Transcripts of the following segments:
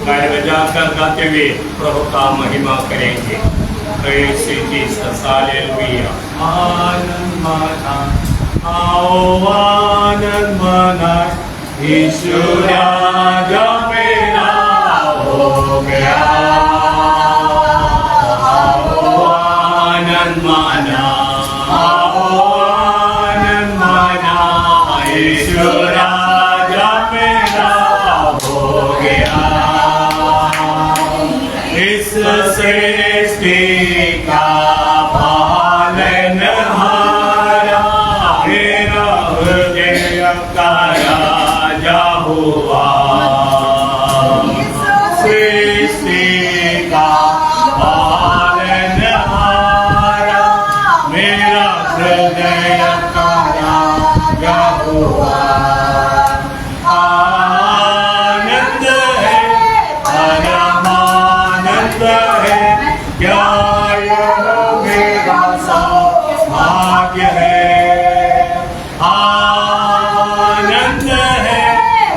गाड़ी बजाकर गाते हुए प्रभु का महिमा करेंगे। Praise Jesus, hallelujah. आनंद माना, आओ आनंद माना, यीशु राजा मेरा हो गया। आओ आनंद माना, आओ आनंद माना, यीशु राजा मेरा हो गया। इस सृष्टि का पालनहारा मेरा हृदय का राजा हुआ। सृष्टि का पालनहारा मेरा हृदय का राजा हुआ। आनंद है, परमानंद है, क्या यह मेरा सौभाग्य है। आनंद है,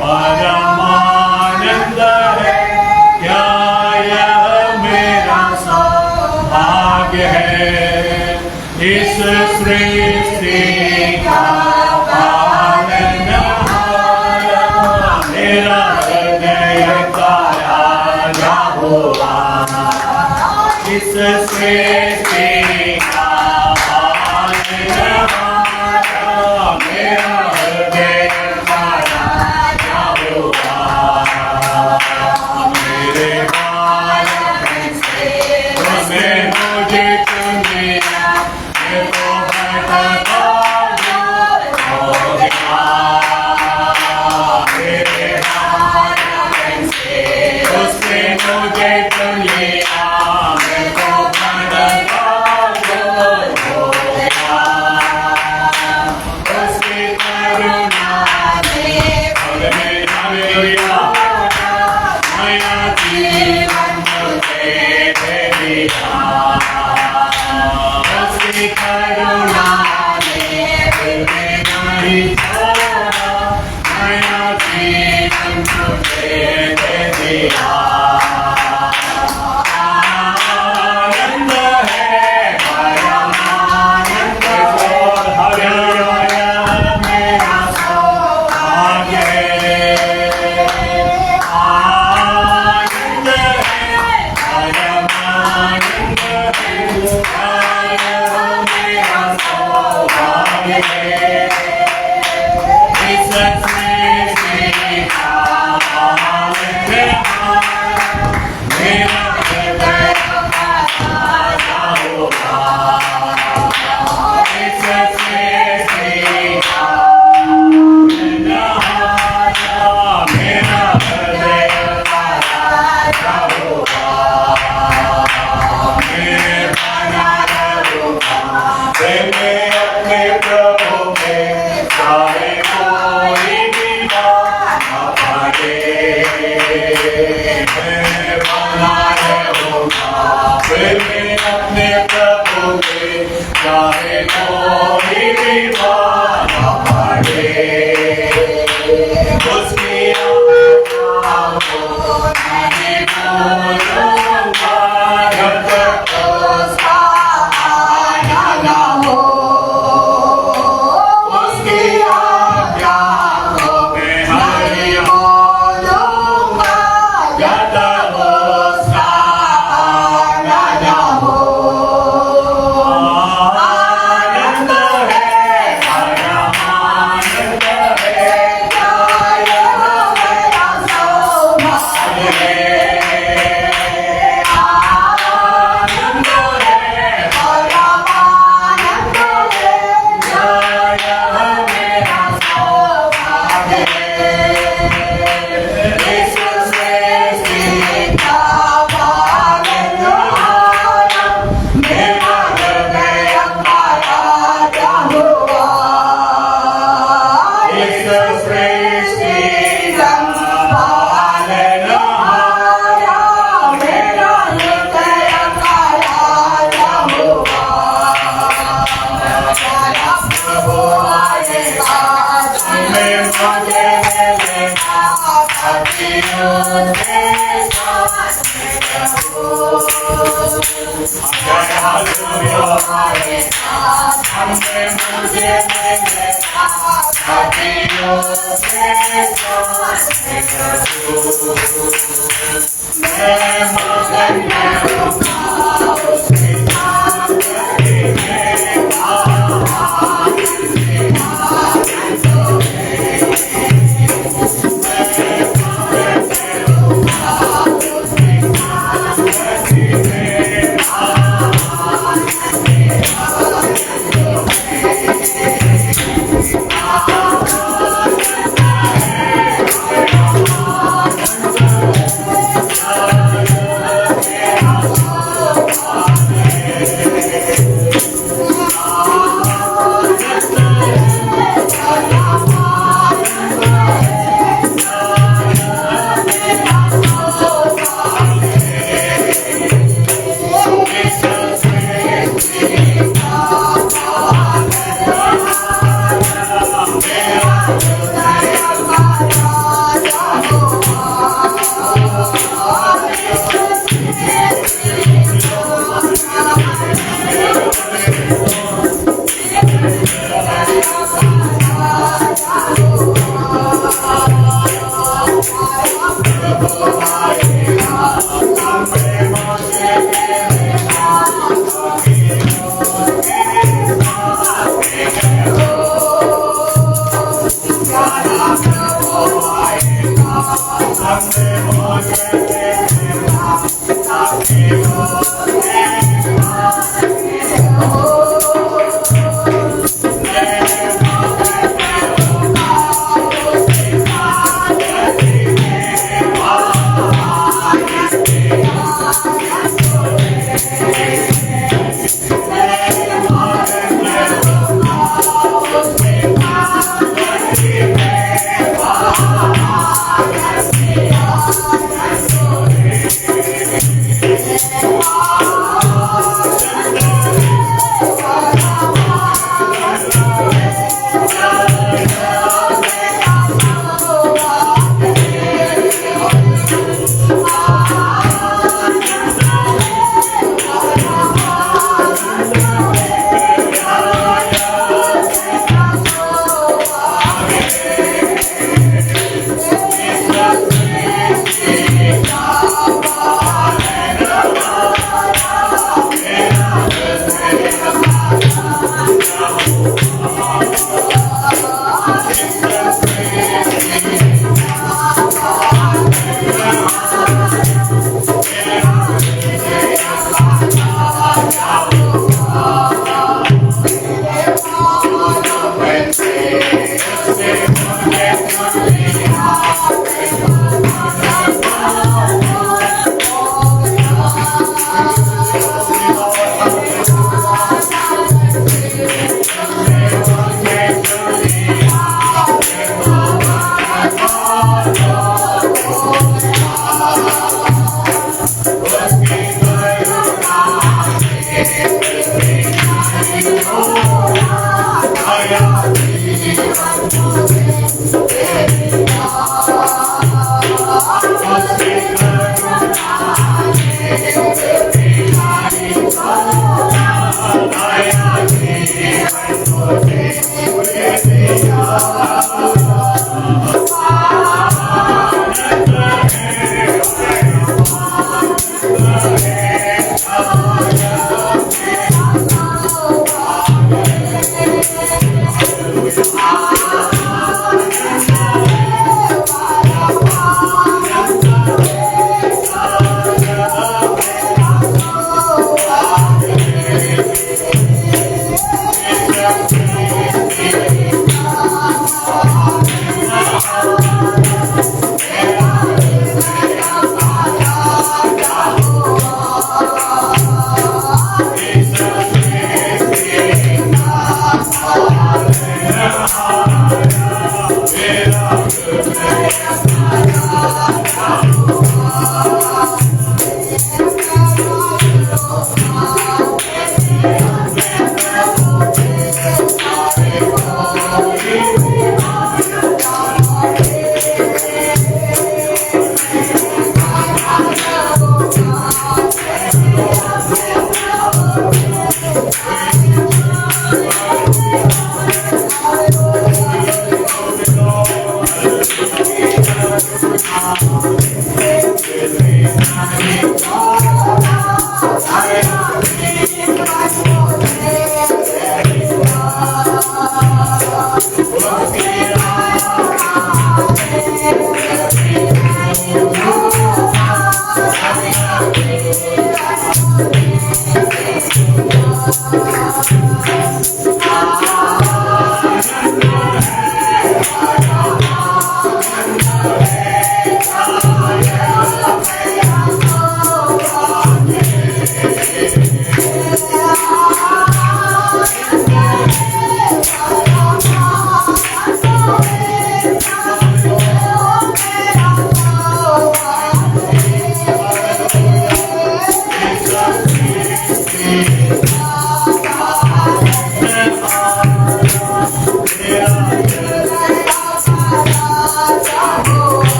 परमानंद है, क्या यह मेरा सौभाग्य है। इस सृष्टि का पालनहारा मेरा हृदय का राजा हुआ। इस सृष्टि का पालनहारा मेरा हृदय का राजा हुआ। मेरे बालपन से उसने मुझे चुन लिया, मैं तो भटका हो गया। मेरे बालपन से उसने मुझे चुन लिया, मैं तो भटका हो गया। उसकी करुणा ने हालेलुया नया जीवन मुझे दे दिया। उसकी करुणा ने मुझे नहीं छोड़ा, नया जीवन मुझे दे दिया। आनंद है, परमानंद है, हालेलुया मेरा सौभाग्य है। आनंद है, परमानंद है, मेरा सौभाग्य है। इस सृष्टि का पालनहारा मेरा हृदय का राजा हुआ। इस सृष्टि का पालनहारा मेरा हृदय का राजा हुआ। मैं बना रहूँगा मैं अपने प्रभु में, चाहे कोई भी बाधा पड़े। मैं बना रहूँगा मैं अपने प्रभु में, चाहे कोई भी बाधा पड़े। उसकी आज्ञाओं को नहीं भूलूंगा, जब तक उसका आना ना हो। उसकी आज्ञाओं को मैं नहीं भूलूंगा, जब तक उसका आना ना हो। आनंद है, परमानंद है, क्या यह मेरा सौभाग्य है। आनंद है, परमानंद है, क्या यह मेरा सौभाग्य है। इस सृष्टि का पालनहारा मेरा हृदय का राजा हुआ। इस सृष्टि का पालनहारा मेरा हृदय का राजा हुआ। प्रभु आएगा, मैं मुझे मिलेगा, अतियों से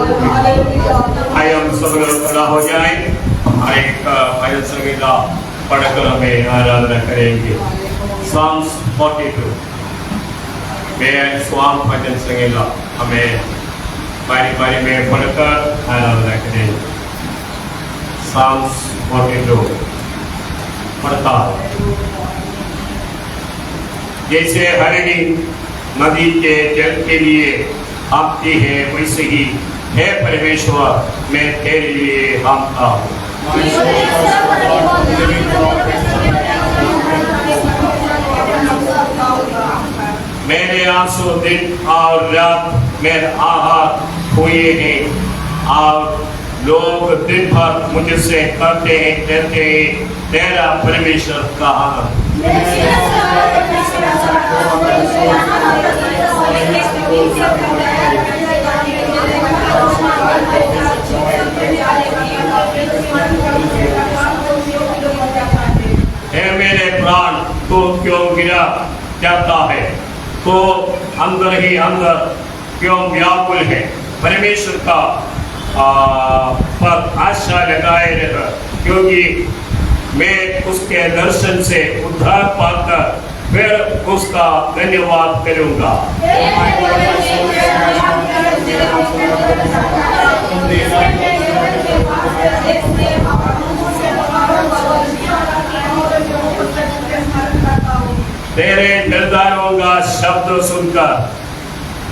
आइए हम सब लोग खड़ा हो जाए, एक भजन संगीता पढ़कर हमें आराधना करेंगे। Psalms 42 में स्वाम भजन संगीता हमें बारी बारी में पढ़कर आराधना करेंगे। Psalms 42 पढ़ता जैसे हरिणी नदी के जल के लिए हाँफती है, वैसे ही हे परमेश्वर मैं तेरे लिए हाँफता हूँ। मेरे आंसू दिन और रात में आहार हुए हैं, और लोग दिन भर मुझसे कहते हैं तेरा परमेश्वर कहाँ है। मेरे प्राण तो क्यों गिरा जाता है, तो अंदर ही अंदर क्यों व्याकुल है। परमेश्वर का पर आशा लगाए रह, क्योंकि मैं उसके दर्शन से उद्धार पाकर फिर उसका धन्यवाद करूंगा। तेरे निर्धारों का शब्द सुनकर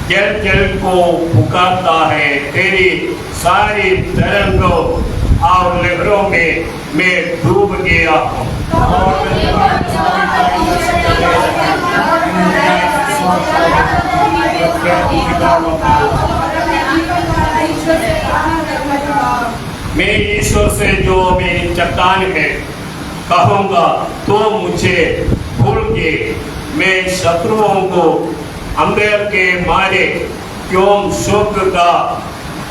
जल जल को पुकारता है। तेरी सारी तरंगों और लहरों में मैं डूब गया हूँ। मैं ईश्वर से जो मेरी चट्टान है कहूँगा तो मुझे भूल के, मैं शत्रुओं को अंधेर के मारे क्यों शोक का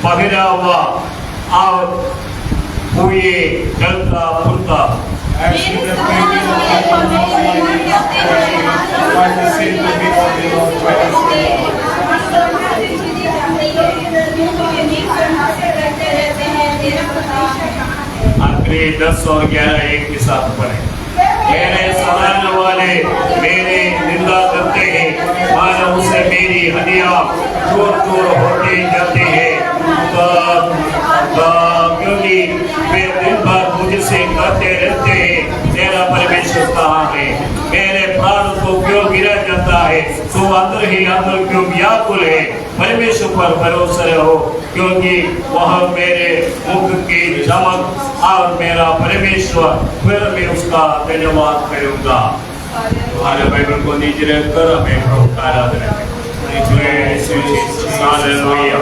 पहरावा और हुए जलता फुलता। आखिरी 10 और 11 एक के साथ पढ़े। मेरे सराहने वाले मेरे निंदा करते हैं, मानो उसे मेरी हड्डियां चूर चूर होते जाते हैं। क्योंकि वे दिन भर मुझसे कहते रहते हैं तेरा परमेश्वर कहाँ है। मेरे प्राण को क्यों गिरा जाता है, तो अंदर ही अंदर क्यों व्याकुल है। परमेश्वर पर भरोसा रहो, क्योंकि वह मेरे मुख की चमक और मेरा परमेश्वर, फिर मैं उसका धन्यवाद करूंगा। हमारे बाइबल को नीचे रखकर हमें प्रभु का आराधना करें। Hallelujah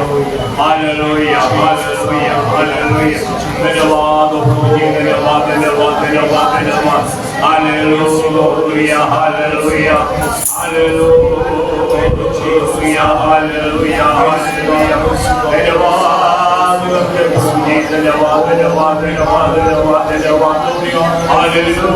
hallelujah hallelujah hallelujah. धन्यवाद प्रभु जी, धन्यवाद धन्यवाद धन्यवाद धन्यवाद। Hallelujah hallelujah hallelujah hallelujah hallelujah. धन्यवाद प्रभु जी, धन्यवाद धन्यवाद धन्यवाद धन्यवाद धन्यवाद। Hallelujah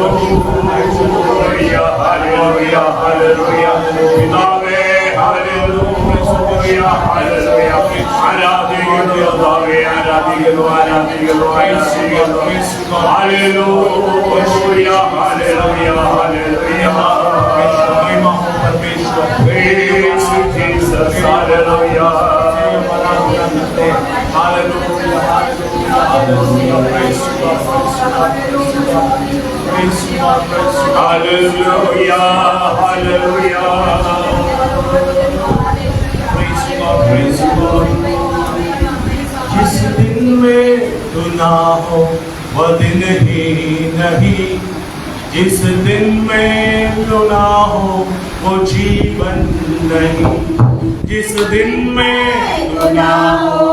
hallelujah hallelujah. पितावे हालेलुया हालेलुया। आराधिए पितावे, आराधिए लो आराधिए लो आराधिए लो। Hallelujah hallelujah hallelujah. Praise you Jesus, hallelujah. Hallelujah hallelujah praise you hallelujah hallelujah praise you। जिस दिन में तू ना हो वह दिन ही नहीं, जिस दिन में तू ना हो वो जीवन नहीं, जिस दिन में तू ना हो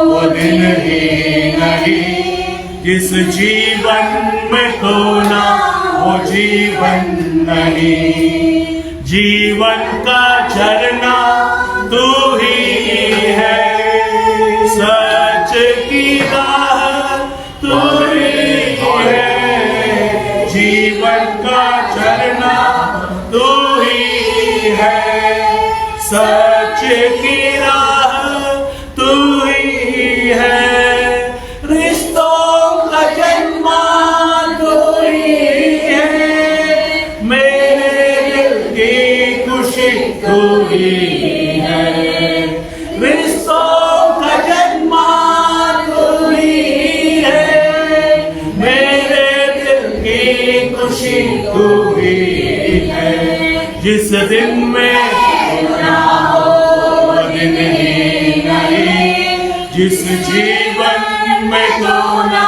वो दिन ही नहीं, जिस जीवन में तू ना वो जीवन नहीं। जीवन का झरना तू ही है, सच की राह तू ही है। जीवन का झरना तू ही है, सच की राह तू ही जिस दिन में दिन ही नहीं, जिस जीवन में तो ना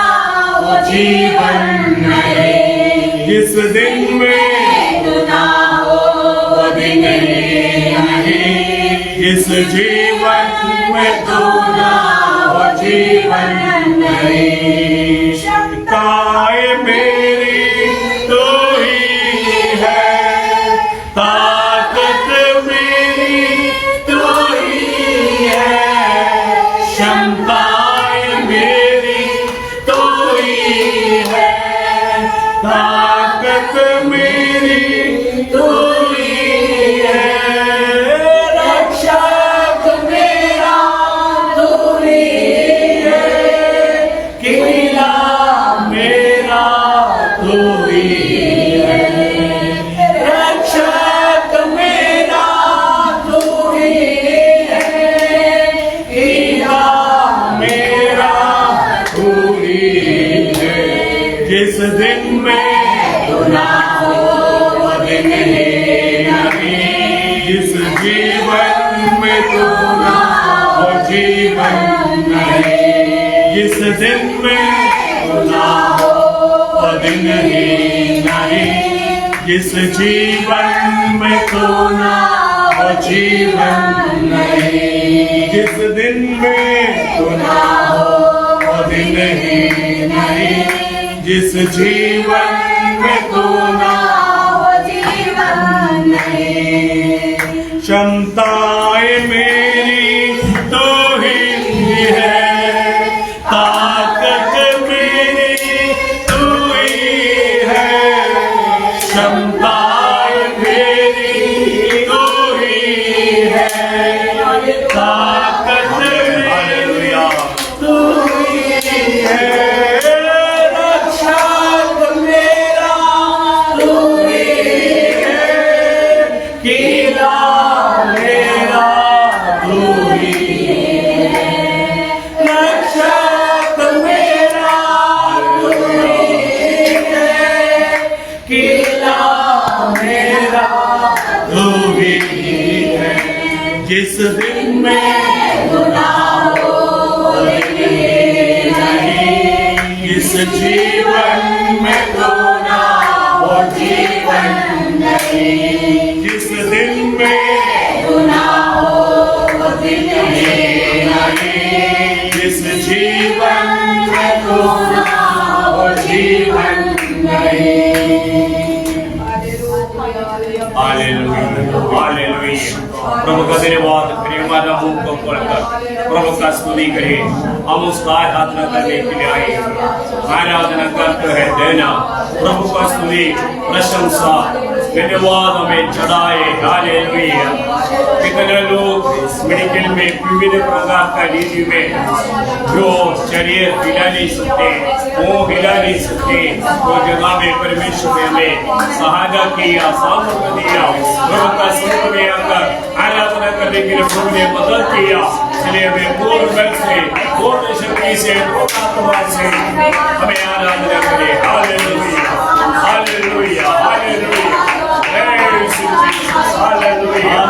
वो जीवन नहीं, जिस दिन में ना वो दिन ही नहीं, जिस जीवन में तो ना वो जीवन नहीं। शंकाए मेरी तो ही है, ताकत मेरी तो ही है, क्षमताएं मेरी तो ही है, ताकत मेरी तो ही है, रक्षक मेरा तो ही है, किला मेरा तो ही है, रक्षक मेरा तो ही है, किला मेरा तो ही है। जिस दिन में तू ना हो वो दिन ही नहीं, जिस जीवन में तू ना हो जीवन नहीं, जिस दिन में तू ना हो वो दिन ही नहीं, जिस जीवन में तू ना हो जीवन नहीं, जिस दिन में तू ना हो वो दिन ही नहीं, जिस जीवन में तू ना हो जीवन नहीं। क्षमताएं मेरी तो ही है, ताकत मेरी तो ही है, क्षमताएं मेरी तो ही है, ताकत मेरी तो ही है, रक्षक मेरा तो ही है, किला मेरा तो ही है, रक्षक मेरा तो ही है, किला मेरा तो ही है। जिस दिन में तू ना हो वो दिन ही नहीं, इस जीवन में तू ना हो जीवन नहीं, जिस दिन में तू ना हो वो दिन ही नहीं, जिस जीवन में तू ना हो जीवन नहीं। हालेलुया। प्रभु का धन्यवाद प्रेमा मुंह को खोलकर प्रभु का स्तुति करें। हम उसका आराधना करने के लिए आए, आराधना करते हैं देना प्रभु का स्तुति प्रशंसा धन्यवाद हमें चढ़ाए। हालेलुया। कितने लोग मेडिकल में विभिन्न प्रकार का रीति में जो शरीर हिला नहीं सकते, वो हिला नहीं सकते, वो जगह में परमेश्वर ने हमें सहायता किया, सामर्थ्य दिया। प्रभु का स्तुति में आकर आराधना करने के लिए प्रभु ने मदद किया। इसलिए हमें पूर्ण बल से, पूर्ण शक्ति से, पूर्ण आत्मा से हमें आराधना करें। Hallelujah, hallelujah, hallelujah. हालेलुया,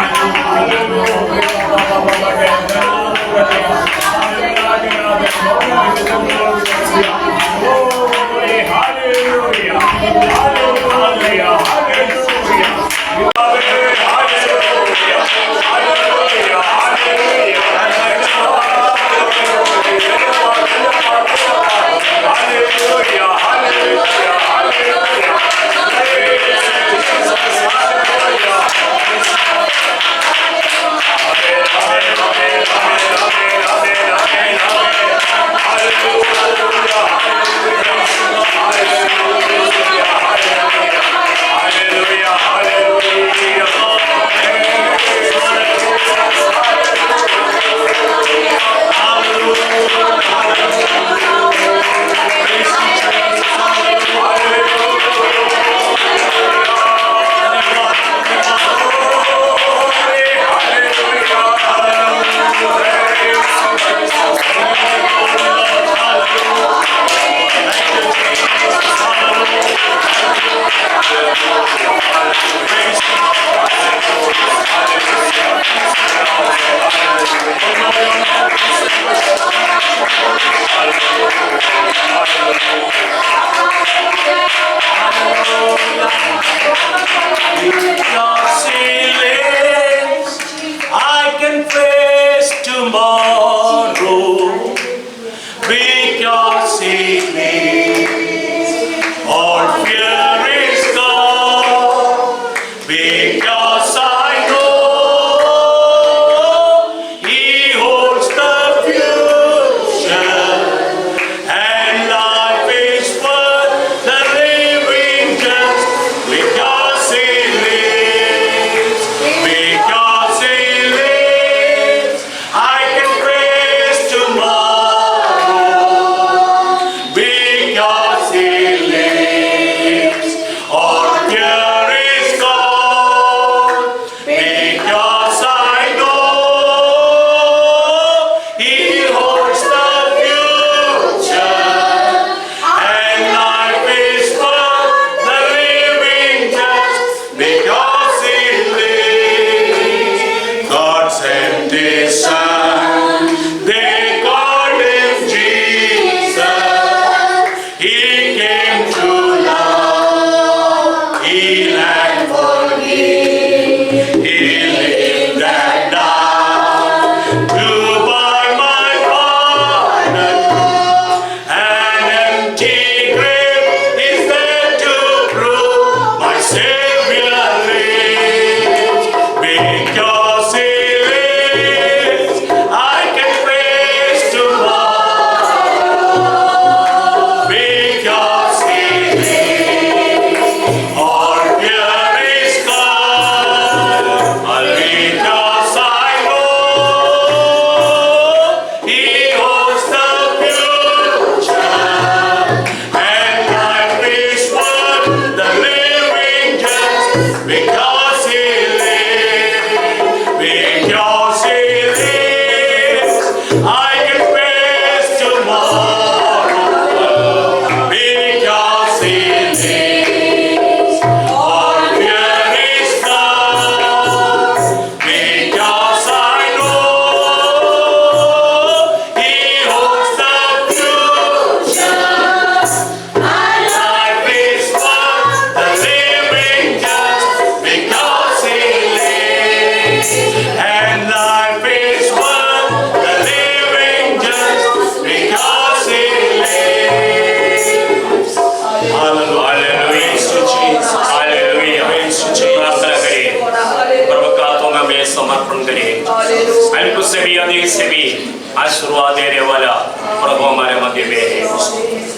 प्रभु हमारे मध्य में है।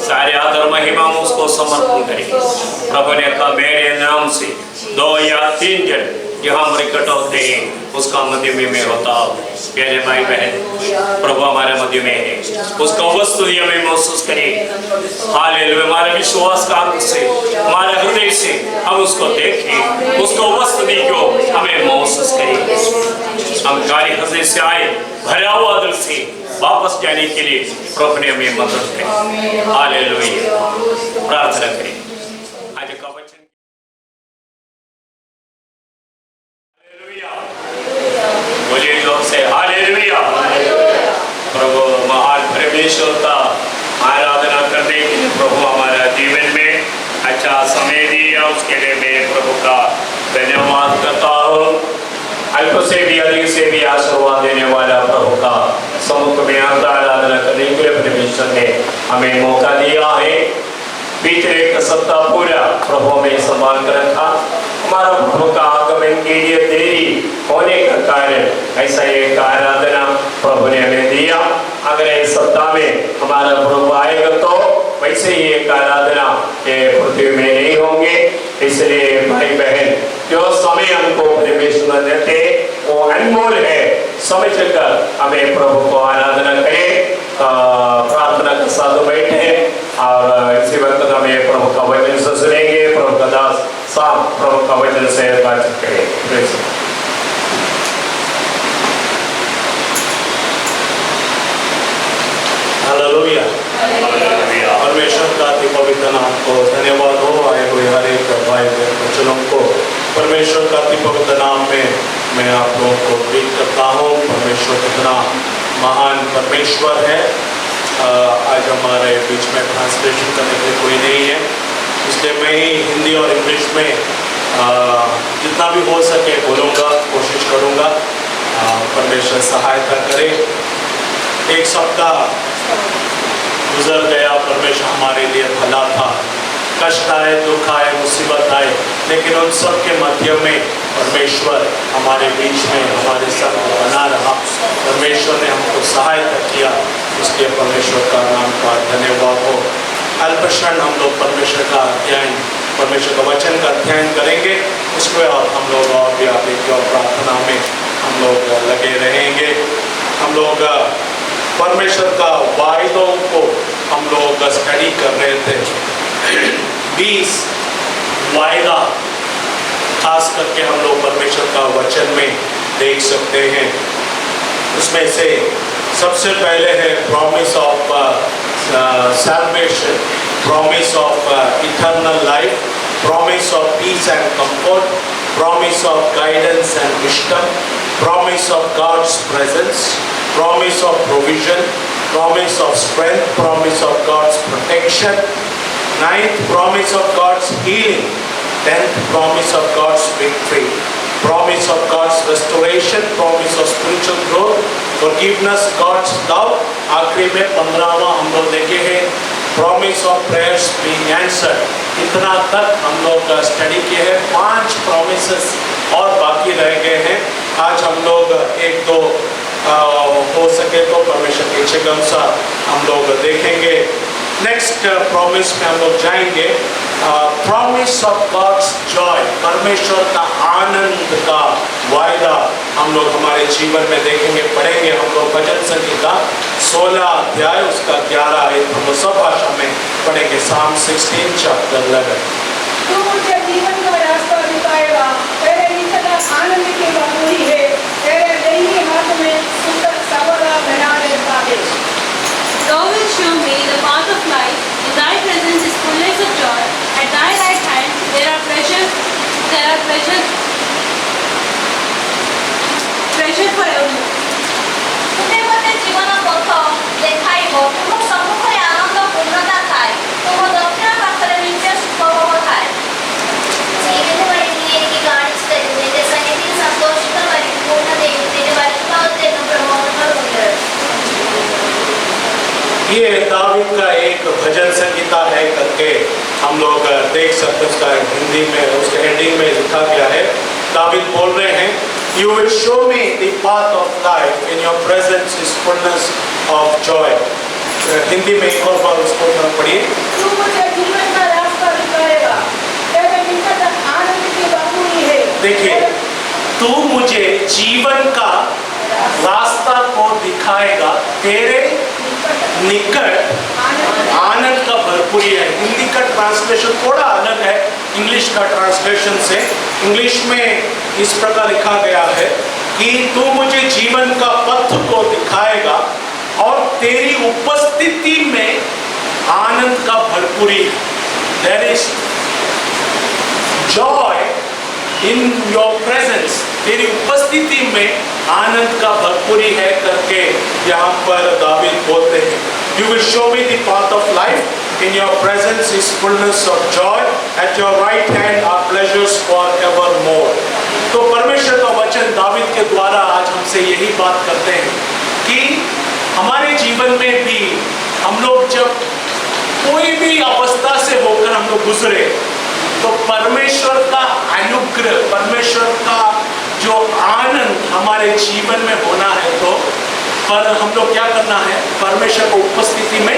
सारे आदर महिमा हम उसको समर्पण करें। प्रभु ने कहा मेरे नाम से 2 या 3 जन जहाँ निकट होते हैं उसका मध्य में मैं होता हूँ। प्यारे भाई बहन, प्रभु हमारे मध्य में है, उसका उपस्थिति हमें महसूस करें। हालेलुया। हमारे विश्वास का अंत से, हमारे हृदय से हम उसको देखें, उसको उपस्थिति को हमें महसूस करें। हम खाली हृदय से आए, भरा हुआ दिल से वापस जाने के लिए प्रभु ने हमें मदद करें। हालेलुया। प्रार्थना करें। आज का वचन बोलिए जोर से हालेलुया। प्रभु महान परमेश्वर का आराधना करने के लिए प्रभु हमारा जीवन में अच्छा समय दिया, उसके लिए मैं प्रभु का धन्यवाद करता हूँ। अल्प से भी अधिक से भी आशीर्वाद देने वाला प्रभु का सम्मुख में आराधना करने के लिए परमेश्वर ने हमें मौका दिया है। पिछले एक सप्ताह पूरा प्रभु में संभाल कर रखा। हमारा प्रभु का आगमन के लिए देरी होने का कारण ऐसा एक आराधना प्रभु ने हमें दिया। अगर इस सप्ताह में हमारा प्रभु आएगा तो वैसे ही एक आराधना के पृथ्वी में नहीं होंगे। इसलिए भाई बहन, जो समय हमको परमेश्वर देते वो अनमोल है, समझ कर हमें प्रभु को आराधना करें। प्रार्थना के साथ बैठे और इसी वक्त हमें प्रभु का वचन से सुनेंगे। प्रभु का दास साहब प्रभु का वचन से बातचीत करें। हालेलुया। परमेश्वर का अति पवित्र नाम को धन्यवाद हो। आए हुए हर एक भाई बहन वचनों को परमेश्वर का अति पवित्र नाम में मैं आप लोगों को प्रीत करता हूँ। परमेश्वर कितना महान परमेश्वर है। आज हमारे बीच में ट्रांसलेशन करने के लिए कोई नहीं है, इसलिए मैं ही हिंदी और इंग्लिश में जितना भी हो सके बोलूँगा, कोशिश करूँगा। परमेश्वर सहायता करे। एक सप्ताह गुजर गया, परमेश्वर हमारे लिए भला था। कष्ट आए, दुख आए, मुसीबत आए, लेकिन उन सब के मध्य में परमेश्वर हमारे बीच में हमारे साथ बना रहा। परमेश्वर ने हमको सहायता किया, इसलिए परमेश्वर का नाम का धन्यवाद हो। अल्पक्षण हम लोग परमेश्वर का अध्ययन, परमेश्वर का वचन का अध्ययन करेंगे। उसमें और हम लोग और भी आगे की और प्रार्थना में हम लोग लगे रहेंगे। हम लोग परमेश्वर का वायदों को हम लोग स्टडी कर रहे थे। 20 वायदा खास करके हम लोग परमेश्वर का वचन में देख सकते हैं। उसमें से सबसे पहले है promise of salvation, promise of eternal life, promise of peace and comfort, promise of guidance and wisdom, promise of God's presence, promise of provision, promise of strength, promise of God's protection, 9th promise of God's healing, 10th promise of God's victory, promise of God's restoration, promise of spiritual growth, forgiveness, God's love। आखिरी में 15वां हम लोग देखे हैं promise of prayers being answered. इतना तक हम लोग स्टडी किए हैं। 5 प्रॉमिसेस और बाकी रह गए हैं। आज हम लोग 1-2 हो सके तो परमेश्वर की इच्छा के अनुसार हम लोग देखेंगे। नेक्स्ट प्रॉमिस में हम लोग जाएंगे। प्रॉमिस ऑफ गॉड्स जॉय, परमेश्वर का आनंद का वायदा हम लोग हमारे जीवन में देखेंगे, पढ़ेंगे। हम लोग भजन संहिता 16 अध्याय उसका 11 आयत हम लोग सब भाषा में पढ़ेंगे। Psalm 16 chapter 11। तू मुझे जीवन का रास्ता दिखाएगा, तेरे निकट आनंद की बबूली है, तेरे दाहिने हाथ में सुंदर सबला बना देता है। Thou wilt show me the path of life. In thy presence is fullness of joy. At thy right hand there are treasure forevermore. ତୁମେ ମୋତେ ଜୀବନ ପଥ ଦେଖାଇବ, ତୁମ ସମ୍ମୁଖରେ ଆନନ୍ଦ ପୂର୍ଣ୍ଣତା ଥାଏ, ତୁମ ଦକ୍ଷିଣ ପାଖରେ ନିତ୍ୟ ସୁଖଭୋଗ ଥାଏ। ജീവിതവഴിയിലേക്ക് കാണിച്ചു തരും നിന്റെ സന്നിധിയിൽ സന്തോഷിക്കുന്ന പരിപൂർണ്ണ ദൈവത്തിന്റെ വലതുഭാഗത്തേക്ക് പ്രമോദങ്ങളുണ്ട്। ये दावीद का एक भजन संहिता है करके हम लोग देख सकते हैं। उसका हिंदी में उसके एंडिंग में लिखा गया है। दावीद बोल रहे हैं, You will show me the path of life. In your presence is fullness of joy. Hindi में एक और बार उसको जरा पढ़िए। तू मुझे जीवन का रास्ता दिखाएगा, तेरे निकट आनंद की बाबूरी है। देखिए, तू मुझे जीवन का रास्ता को दिखाएगा, तेरे निकट आनंद का भरपूरी है। हिंदी का ट्रांसलेशन थोड़ा अलग है इंग्लिश का ट्रांसलेशन से। इंग्लिश में इस प्रकार लिखा गया है कि तू मुझे जीवन का पथ को दिखाएगा और तेरी उपस्थिति में आनंद का भरपूरी है। There is joy in your presence, तेरी उपस्थिति में आनंद का भरपूरी है करके यहाँ पर दावीद बोलते हैं। You will show me the path of life, in your presence is fullness of joy, at your right hand are pleasures for ever more. तो परमेश्वर का वचन दावीद के द्वारा आज हमसे यही बात करते हैं कि हमारे जीवन में भी हम लोग जब कोई भी अवस्था से होकर हम लोग गुजरे तो परमेश्वर का अनुग्रह, परमेश्वर का जो आनंद हमारे जीवन में होना है, तो पर हम लोग क्या करना है, परमेश्वर को उपस्थिति में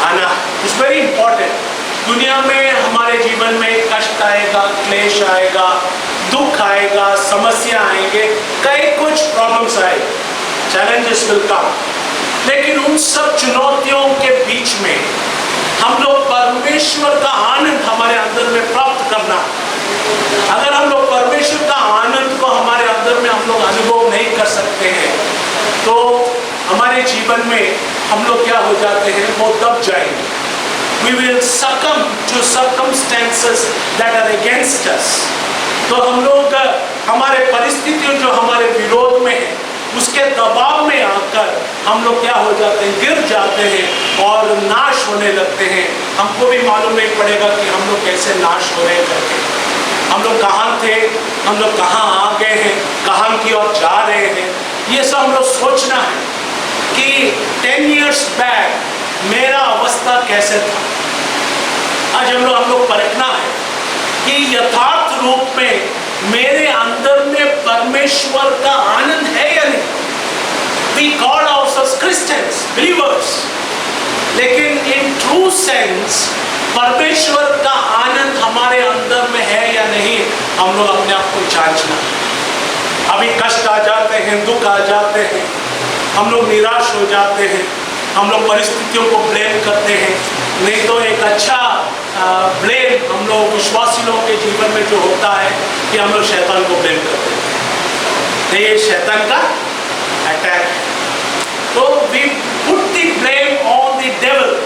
आना है। It's very important. दुनिया में हमारे जीवन में कष्ट आएगा, क्लेश आएगा, दुख आएगा, समस्या आएंगे, कई कुछ प्रॉब्लम्स आएंगे, चैलेंजेस विल कम। लेकिन उन सब चुनौतियों के बीच में हम लोग परमेश्वर का आनंद हमारे अंदर में प्राप्त करना। अगर हम लोग परमेश्वर का आनंद को हमारे अंदर में हम लोग अनुभव नहीं कर सकते हैं तो हमारे जीवन में हम लोग क्या हो जाते हैं, वो दब जाएंगे। We will succumb to circumstances that are against us। तो हम लोग हमारे परिस्थितियों जो हमारे विरोध में है उसके दबाव में आकर हम लोग क्या हो जाते हैं, गिर जाते हैं और नाश होने लगते हैं। हमको भी मालूम नहीं पड़ेगा कि हम लोग कैसे नाश हो रहे हैं करके। हम लोग कहाँ थे, हम लोग कहाँ आ गए हैं, कहाँ की ओर जा रहे हैं, ये सब हम लोग सोचना है कि 10 years बैक मेरा अवस्था कैसे था। आज हम लोग परखना है कि यथार्थ रूप में मेरे अंदर में परमेश्वर का आनंद है या नहीं। We call ourselves Christians, believers, लेकिन in true sense परमेश्वर का आनंद हमारे अंदर में है या नहीं, हम लोग अपने आप को जांचना। अभी कष्ट आ जाते हैं, दुख आ जाते हैं, हम लोग निराश हो जाते हैं, हम लोग परिस्थितियों को ब्लेम करते हैं। नहीं तो एक अच्छा ब्लेम हम लोग विश्वासी लोगों के जीवन में जो होता है कि हम लोग शैतान को ब्लेम करते हैं। तो ये शैतान का अटैक है। तो we put the blame on the devil.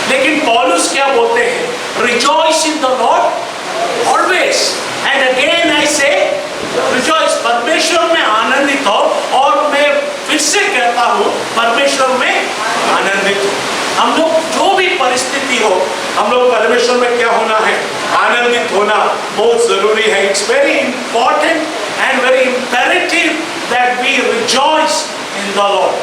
लेकिन पौलुस क्या बोलते हैं, rejoice in the Lord always, and again I say rejoice. परमेश्वर में आनंदित हो, और मैं फिर से कहता हूँ परमेश्वर में आनंदित हो। हम लोग जो भी परिस्थिति हो, हम लोग परमेश्वर में क्या होना है, आनंदित होना बहुत जरूरी है। It's very important and very imperative that we rejoice in the Lord.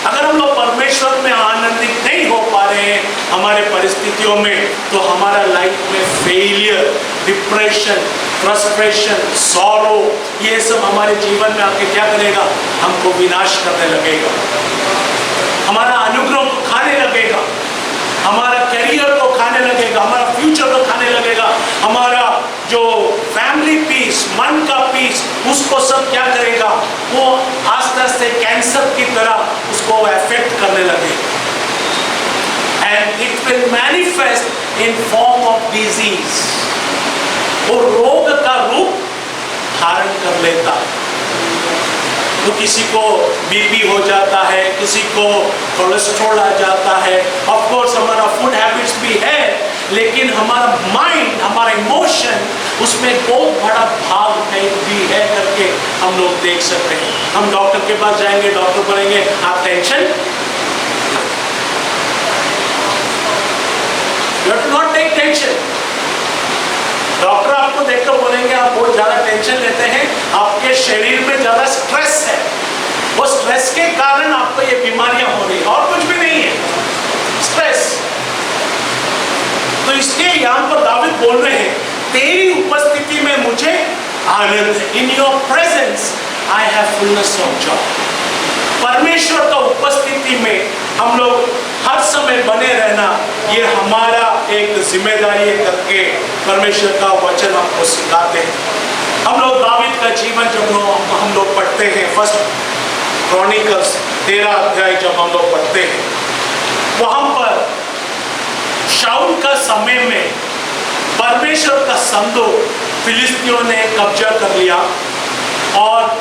अगर हम लोग परमेश्वर में आनंदित नहीं हो पा रहे हैं हमारे परिस्थितियों में, तो हमारा लाइफ में फेलियर, डिप्रेशन, फ्रस्ट्रेशन, सॉरो, ये सब हमारे जीवन में आके क्या करेगा, हमको विनाश करने लगेगा, हमारा अनुग्रह को खाने लगेगा, हमारा करियर को खाने लगेगा, हमारा फ्यूचर को खाने लगेगा, हमारा जो फैमिली पीस, मन का पीस, उसको सब क्या करेगा, वो आस्ते आस्ते कैंसर की तरह उसको अफेक्ट करने लगेगा। And it will manifest in form of disease. वो रोग का रूप धारण कर लेता है। तो किसी को बीपी हो जाता है, किसी को कोलेस्ट्रॉल आ जाता है। ऑफ कोर्स हमारा फूड हैबिट्स भी है, लेकिन हमारा माइंड, हमारा इमोशन, उसमें बहुत बड़ा भाग भी है करके हम लोग देख सकते हैं। हम डॉक्टर के पास जाएंगे, डॉक्टर बोलेंगे आप tension, you have to not take tension. Doctor आपको देखकर बोलेंगे आप बहुत ज्यादा टेंशन लेते हैं, आपके शरीर में ज्यादा स्ट्रेस है, वो स्ट्रेस के कारण आपको ये बीमारियां हो रही, और कुछ भी नहीं है, स्ट्रेस। तो इसलिए यहाँ पर दावीद बोल रहे हैं, तेरी उपस्थिति में मुझे आनंद है। इन your presence I have fullness of Joy. परमेश्वर का उपस्थिति में हम लोग हर बने रहना, ये हमारा एक जिम्मेदारी है करके परमेश्वर का वचन हमको सिखाते हैं। हम लोग दावीद का जीवन जब हम लोग पढ़ते हैं, फर्स्ट क्रॉनिकल्स 13 अध्याय जब हम लोग पढ़ते हैं, वहां पर शाऊल का समय में परमेश्वर का संदूक फिलिस्तियों ने कब्जा कर लिया और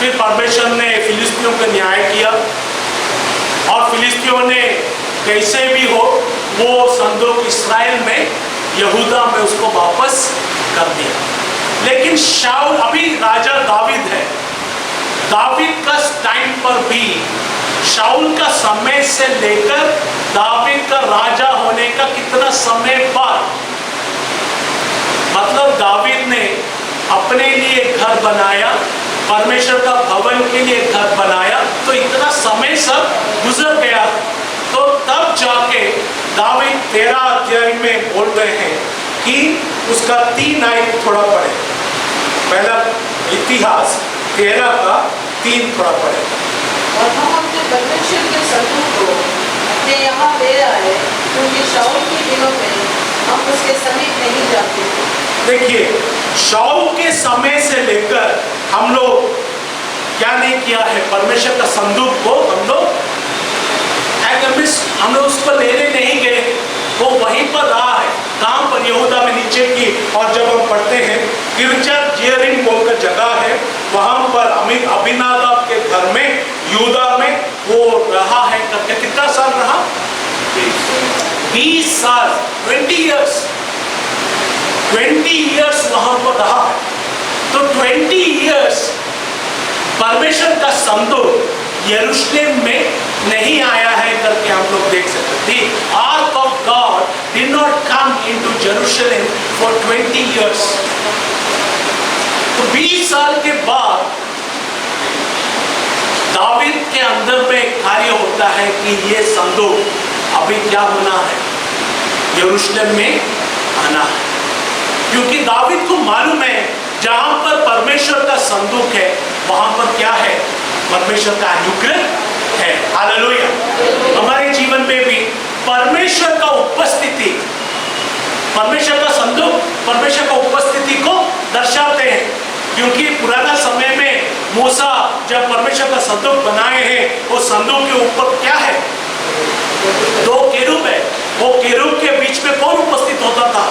फिर परमेश्वर ने फिलिस्तियों का न्याय किया और फिलिस्तियों ने कैसे भी हो वो संदूक इस्राएल में, यहूदा में उसको वापस कर दिया। लेकिन शाऊल, अभी राजा दावीद है, दावीद का टाइम पर भी शाऊल का समय से लेकर दावीद का राजा होने का कितना समय बाद, मतलब दावीद ने अपने लिए घर बनाया, परमेश्वर का भवन के लिए घर बनाया, तो इतना समय सब गुजर गया। तो तब जाके दावीद 13 अध्याय में बोल रहे हैं कि उसका 3 आयत थोड़ा पढ़े, पहला इतिहास 13 का 3 थोड़ा पढ़े। और हम अपने परमेश्वर के संदूक को अपने यहाँ ले आए, क्योंकि शाऊल के दिनों में हम उसके समीप नहीं जाते थे। देखिए, शाऊल के समय से लेकर हम लोग क्या नहीं किया है, परमेश्वर का संदूक को हम लोग उसको लेने नहीं गए, वो वहीं पर रहा है काम पर, यहूदा में नीचे की। और जब हम पढ़ते हैं किरजत जेरिम बोलकर जगह है, वहां पर अभिनादाब के घर में यहूदा में वो रहा है करके। कितना साल रहा? 20 साल, 20 ईयर्स वहां पर रहा है। तो 20 ईयर्स परमेश्वर का संदूक यरूशलेम में नहीं आया है करके हम लोग देख सकते हैं। Arc of God did not come into Jerusalem for 20 years. तो 20 साल के बाद दावीद के अंदर में कार्य होता है कि ये संदूक अभी क्या होना है, यरूशलेम में आना है। क्योंकि दावीद को मालूम है जहां पर परमेश्वर का संदूक है वहां पर क्या है, परमेश्वर का अनुग्रह है। हालेलुया। हमारे जीवन में भी परमेश्वर का उपस्थिति, परमेश्वर का संदूक परमेश्वर का उपस्थिति को दर्शाते हैं। क्योंकि पुराना समय में मूसा जब परमेश्वर का संदूक बनाए हैं, वो संदूक के ऊपर क्या है, 2 केरूब है। वो केरूब के बीच में कौन उपस्थित होता था?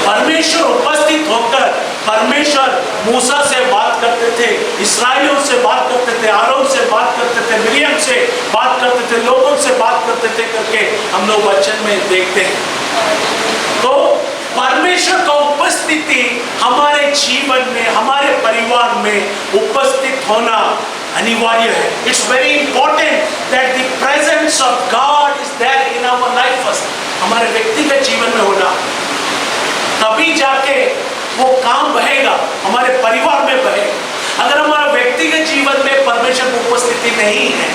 परमेश्वर उपस्थित होकर परमेश्वर मूसा से बात करते थे, इस्राएलियों से बात करते थे, आरोन से बात करते थे, मिरियम से बात करते थे, लोगों से बात करते थे करके हम लोग वचन में देखते हैं। तो परमेश्वर का उपस्थिति हमारे जीवन में, हमारे परिवार में उपस्थित होना अनिवार्य है। It's very important that the presence of God is there in our life first. हमारे व्यक्तिगत जीवन में होना, तभी जाके वो काम बहेगा, हमारे परिवार में बहेगा। अगर हमारा व्यक्तिगत जीवन में परमेश्वर की उपस्थिति नहीं है,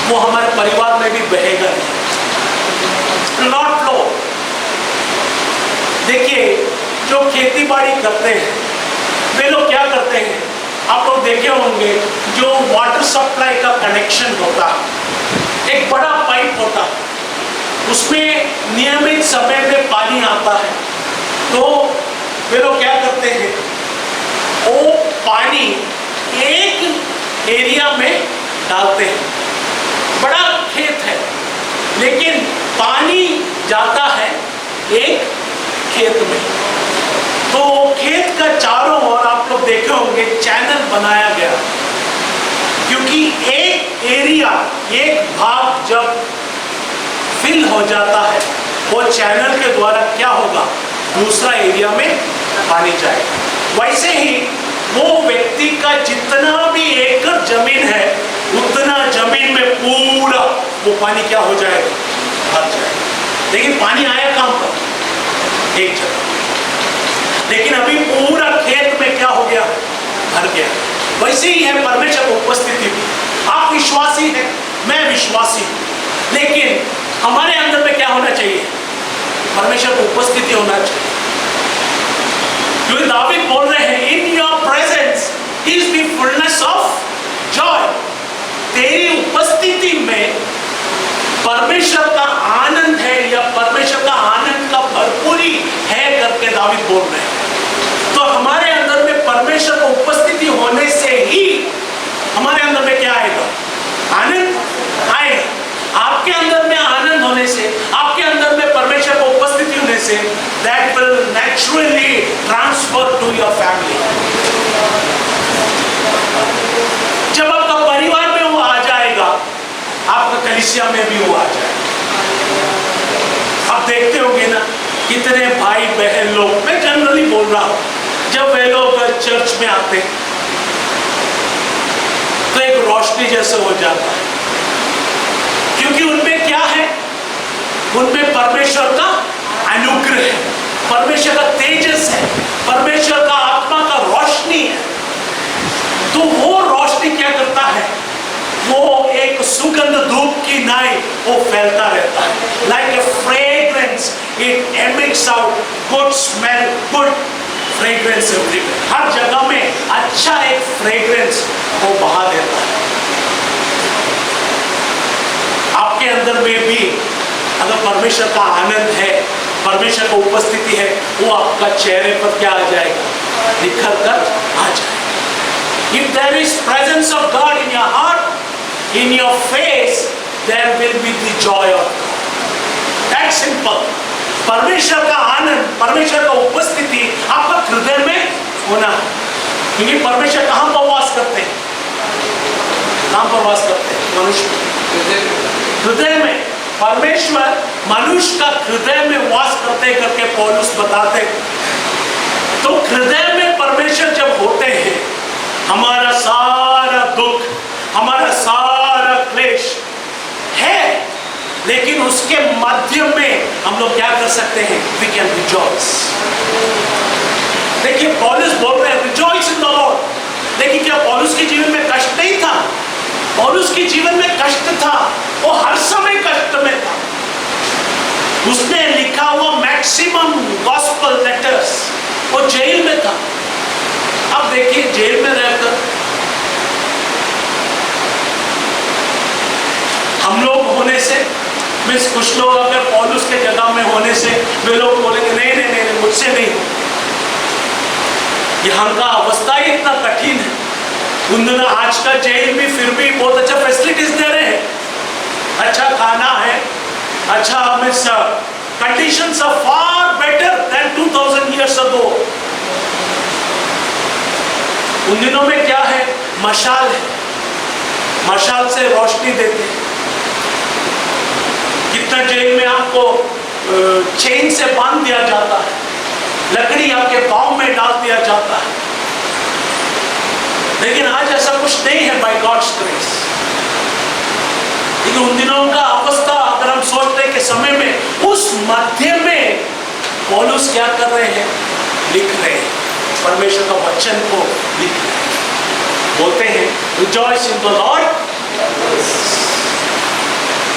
वो हमारे परिवार में भी बहेगा नहीं, नॉट फ्लो। देखिए, जो खेती बाड़ी करते हैं वे लोग क्या करते हैं, आप लोग देखे होंगे, जो वाटर सप्लाई का कनेक्शन होता है, एक बड़ा पाइप होता है, उसमें नियमित समय में पानी आता है। तो वे लोग क्या करते हैं, वो पानी एक एरिया में डालते हैं, बड़ा खेत है लेकिन पानी जाता है एक खेत में। तो खेत का चारों ओर आप लोग देखे होंगे चैनल बनाया गया, क्योंकि एक एरिया, एक भाग जब फिल हो जाता है, वो चैनल के द्वारा क्या होगा, दूसरा एरिया में पानी जाएगा। वैसे ही वो व्यक्ति का जितना भी एकड़ जमीन है, उतना जमीन में पूरा वो पानी क्या हो जाएगा, भर जाएगा। लेकिन पानी आया कहां पर, एक जगह, लेकिन अभी पूरा खेत में क्या हो गया, भर गया। वैसे ही है परमेश्वर की उपस्थिति। आप विश्वासी हैं, मैं विश्वासी हूं, लेकिन हमारे अंदर में क्या होना चाहिए, परमेश्वर की उपस्थिति होना चाहिए। क्योंकि दावीद बोल रहे हैं, इन your presence is the fullness of Joy. तेरी उपस्थिति में परमेश्वर naturally transfer to your family. जब आपका परिवार में वो आ जाएगा, आपका कलीसिया में भी वो आ जाएगा। आप देखते होंगे ना कितने भाई बहन लोग, मैं जनरली बोल रहा हूं, जब वे लोग चर्च में आते हैं तो एक रोशनी जैसे हो जाता है, क्योंकि उनमें क्या है, उनमें परमेश्वर का अनुग्रह है, परमेश्वर का तेजस है, परमेश्वर का आत्मा का रोशनी है। तो वो रोशनी क्या करता है, वो एक सुगंध धूप की नाई वो फैलता रहता है, like a fragrance, it emits out good smell, good fragrance everywhere. हर जगह में अच्छा एक फ्रेग्रेंस वो बहा देता है। आपके अंदर में भी अगर परमेश्वर का आनंद है, परमेश्वर की उपस्थिति है, वो आपका चेहरे पर क्या आ जाएगा, निखर कर आ जाएगा। If there is presence of God in your heart, in your face, there will be the joy of God. That's simple. परमेश्वर का आनंद, परमेश्वर का उपस्थिति आपका हृदय में होना है। क्योंकि परमेश्वर कहाँ पर वास करते हैं, कहाँ पर वास करते हैं, मनुष्य हृदय में। परमेश्वर मनुष्य का हृदय में वास करते करके पौलुस बताते। तो हृदय में परमेश्वर जब होते हैं, हमारा सारा दुख, हमारा सारा क्लेश है, लेकिन उसके मध्य में हम लोग क्या कर सकते हैं, वी कैन रिजॉइस। देखिए पौलुस बोल रहे हैं रिजॉइस इन द लॉर्ड, लेकिन क्या पौलुस के जीवन में कष्ट नहीं था? पौलुस के जीवन में कष्ट था, वो हर समय कष्ट में था। उसने लिखा हुआ मैक्सिमम गॉस्पेल लेटर्स वो जेल में था। अब देखिए जेल में रहकर हम लोग होने से, कुछ लोग अगर पौलुस के जगह में होने से वे लोग बोलेंगे नहीं नहीं नहीं मुझसे नहीं, यहाँ का अवस्था ही इतना कठिन है। उन दिनों आज का जेल में फिर भी बहुत अच्छा फैसिलिटीज दे रहे हैं, अच्छा खाना है, अच्छा means conditions are far better than 2000 years ago। उन दिनों में क्या है, मशाल है, मशाल से रोशनी देते हैं। कितना जेल में आपको चेन से बांध दिया जाता है, लकड़ी आपके पाँव में डाल दिया जाता है, लेकिन आज ऐसा कुछ नहीं है बाय गॉड्स ग्रेस। लेकिन उन दिनों का अवस्था अगर हम सोचते हैं कि समय में उस मध्य में पौलुस क्या कर रहे हैं, लिख रहे हैं, परमेश्वर का वचन को लिख रहे हैं। बोलते हैं rejoice in the Lord.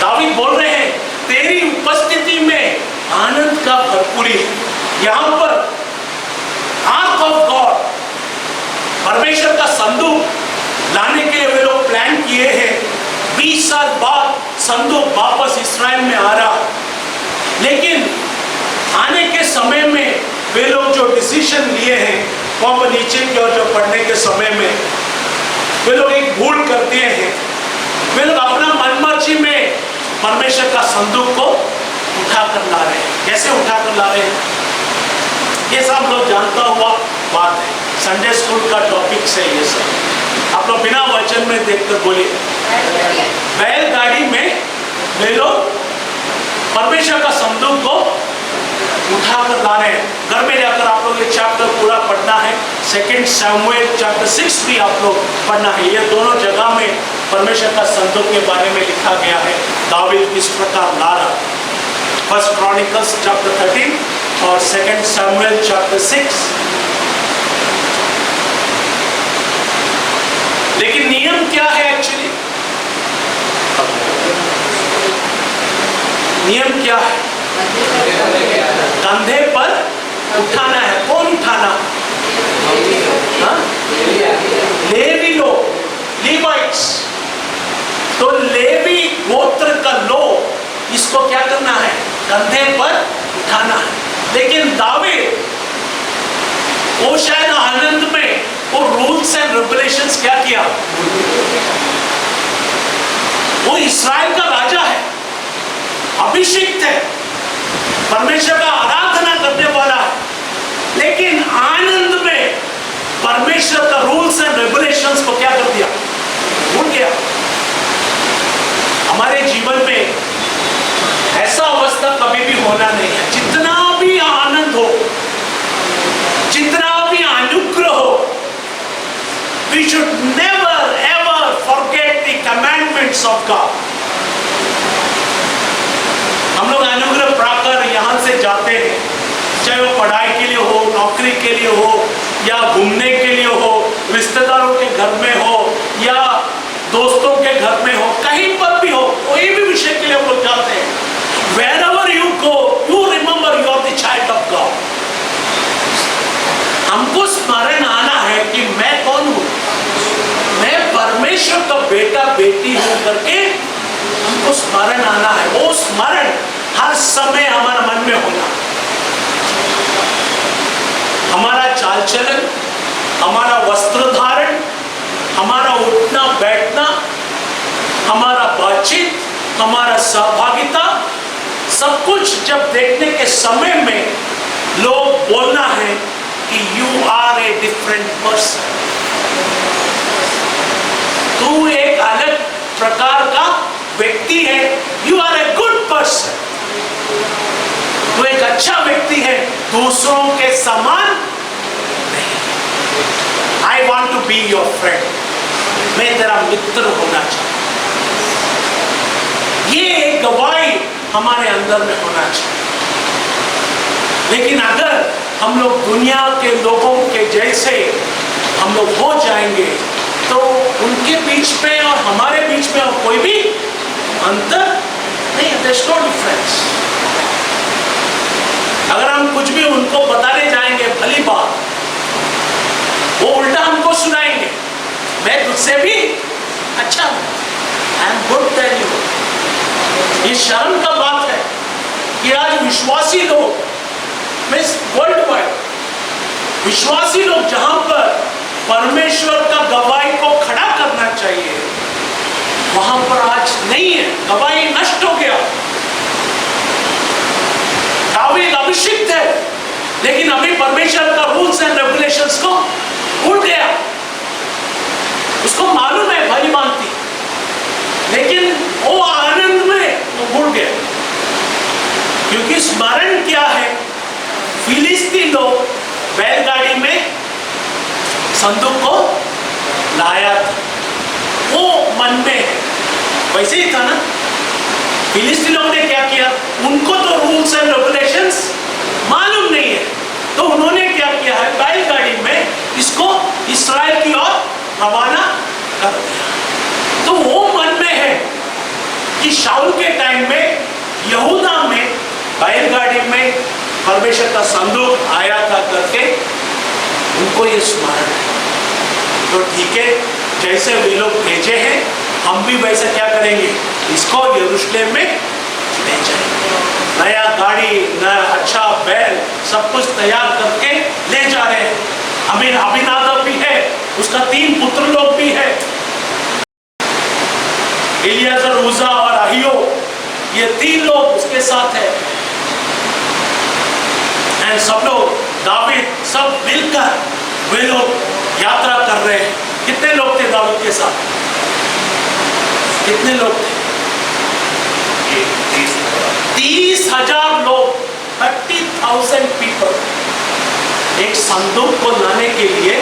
David बोल रहे हैं तेरी उपस्थिति में आनंद का भरपूरी है। यहाँ पर आर्क ऑफ गॉड, परमेश्वर का संदूक लाने के लिए वे लोग प्लान किए हैं। 20 साल बाद संदूक वापस इस्राएल में आ रहा, लेकिन आने के समय में वे लोग जो डिसीजन लिए हैं, वहां पर नीचे की ओर जो पढ़ने के समय में वे लोग एक भूल कर दिए हैं। वे लोग अपना मनमर्जी में परमेश्वर का संदूक को उठा कर ला रहे हैं। कैसे उठा कर ला रहे हैं, ये सब लोग जानता हुआ बात है, संडे स्कूल का टॉपिक से ये सब आप लोग बिना वचन में देखकर बोलिए। बैलगाड़ी में वे लोग परमेश्वर का संदूक को उठा कर ला रहे हैं। घर में जाकर आप लोग ये चैप्टर पूरा पढ़ना है। 2 शमूएल चैप्टर 6 भी आप लोग पढ़ना है। ये दोनों जगह में परमेश्वर का संदूक के बारे में लिखा गया है, दावीद किस प्रकार ला रहा। 1 क्रॉनिकल्स चैप्टर 13 और 2 शमूएल चैप्टर 6। लेकिन नियम क्या है एक्चुअली, नियम क्या है, कंधे पर उठाना है। कौन उठाना, लेवी लोग, लीवाइट्स। तो लेवी गोत्र का लोग इसको क्या करना है, कंधे पर उठाना है। लेकिन दावीद वो शायद आनंद में वो रूल्स एंड रेगुलेशंस क्या किया, वो इस्राएल का राजा है, अभिषिक्त है, परमेश्वर का आराधना करने वाला है, परमेश्वर का रूल्स एंड रेगुलेशंस को क्या कर दिया, भूल गया। हमारे जीवन में ऐसा अवस्था कभी भी होना नहीं है। जितना भी आनंद हो, जितना भी अनुग्रह हो, we should never ever forget the commandments of God. हम लोग अनुग्रह पाकर यहाँ से जाते हैं, चाहे वो पढ़ाई के लिए हो, नौकरी के लिए हो, या घूमने के लिए हो, रिश्तेदारों के घर में हो, या दोस्तों के घर में हो, कहीं पर भी हो, कोई भी विषय के लिए हम लोग जाते हैं। Wherever you go, you remember you are the child of God. हमको स्मरण आना है कि मैं कौन हूँ, मैं परमेश्वर का बेटा बेटी हूँ करके हमको स्मरण आना है। वो स्मरण हर समय हमारे मन में होना। हमारा चाल चलन, हमारा वस्त्र धारण, हमारा उठना बैठना, हमारा बातचीत, हमारा सहभागिता, सब कुछ जब देखने के समय में लोग बोलना है कि you are a different person, तू एक अलग प्रकार का व्यक्ति है, you are a good person, तू एक अच्छा व्यक्ति है, दूसरों के समान नहीं। I want to be your friend, मैं तेरा मित्र होना चाहता हूं। ये एक गवाही हमारे अंदर में होना चाहिए। लेकिन अगर हम लोग दुनिया के लोगों के जैसे हम लोग हो जाएंगे तो उनके बीच में और हमारे बीच में और कोई भी अंतर नहीं, there's no difference। अगर हम कुछ भी उनको बताने जाएंगे भली बात, वो उल्टा हमको सुनाएंगे, मैं तुझसे भी अच्छा हूं, I am good than you. ये शर्म का बात है कि आज विश्वासी लोग, वर्ल्ड वाइड विश्वासी लोग जहां पर परमेश्वर का गवाही को खड़ा करना चाहिए, वहां पर आज नहीं है, गवाही नष्ट हो गया। दाऊद अभिषिक्त है, लेकिन अभी परमेश्वर का रूल्स एंड रेगुलेशंस को भूल गया। उसको मालूम है भली मानती, लेकिन वो आनंद में वो भूल गया। क्योंकि स्मरण क्या है, फिलिस्ती लोग बैलगाड़ी में संदूक को लाया था, वो मन में है। वैसे ही था ना, फिलिस्ती लोगों ने क्या किया, उनको तो रूल्स एंड रेगुलेशंस मालूम नहीं है, तो उन्होंने क्या किया है, बैलगाड़ी में इसको इस्राएल की ओर रवाना कर दिया। तो वो मन में है कि शाऊल के टाइम में यहूदा में बैलगाड़ी में परमेश्वर का संदूक आया था करके उनको ये स्मरण है। तो ठीक है, जैसे वे लोग भेजे हैं, हम भी वैसे क्या करेंगे, इसको यरूशलेम में ले जाएंगे। नया गाड़ी, नया अच्छा बैल, सब कुछ तैयार करके ले जा रहे हैं। अभिनादाब भी है, उसका 3 पुत्र लोग भी है, इलियाजर, उजा और अहियो, ये 3 लोग उसके साथ है। एंड सब लोग, दाऊद, सब मिलकर वे लोग यात्रा कर रहे हैं। कितने लोग थे दाऊद के साथ, कितने लोग थे? 30,000 लोग, 30,000 पीपल। एक संदूक को लाने के लिए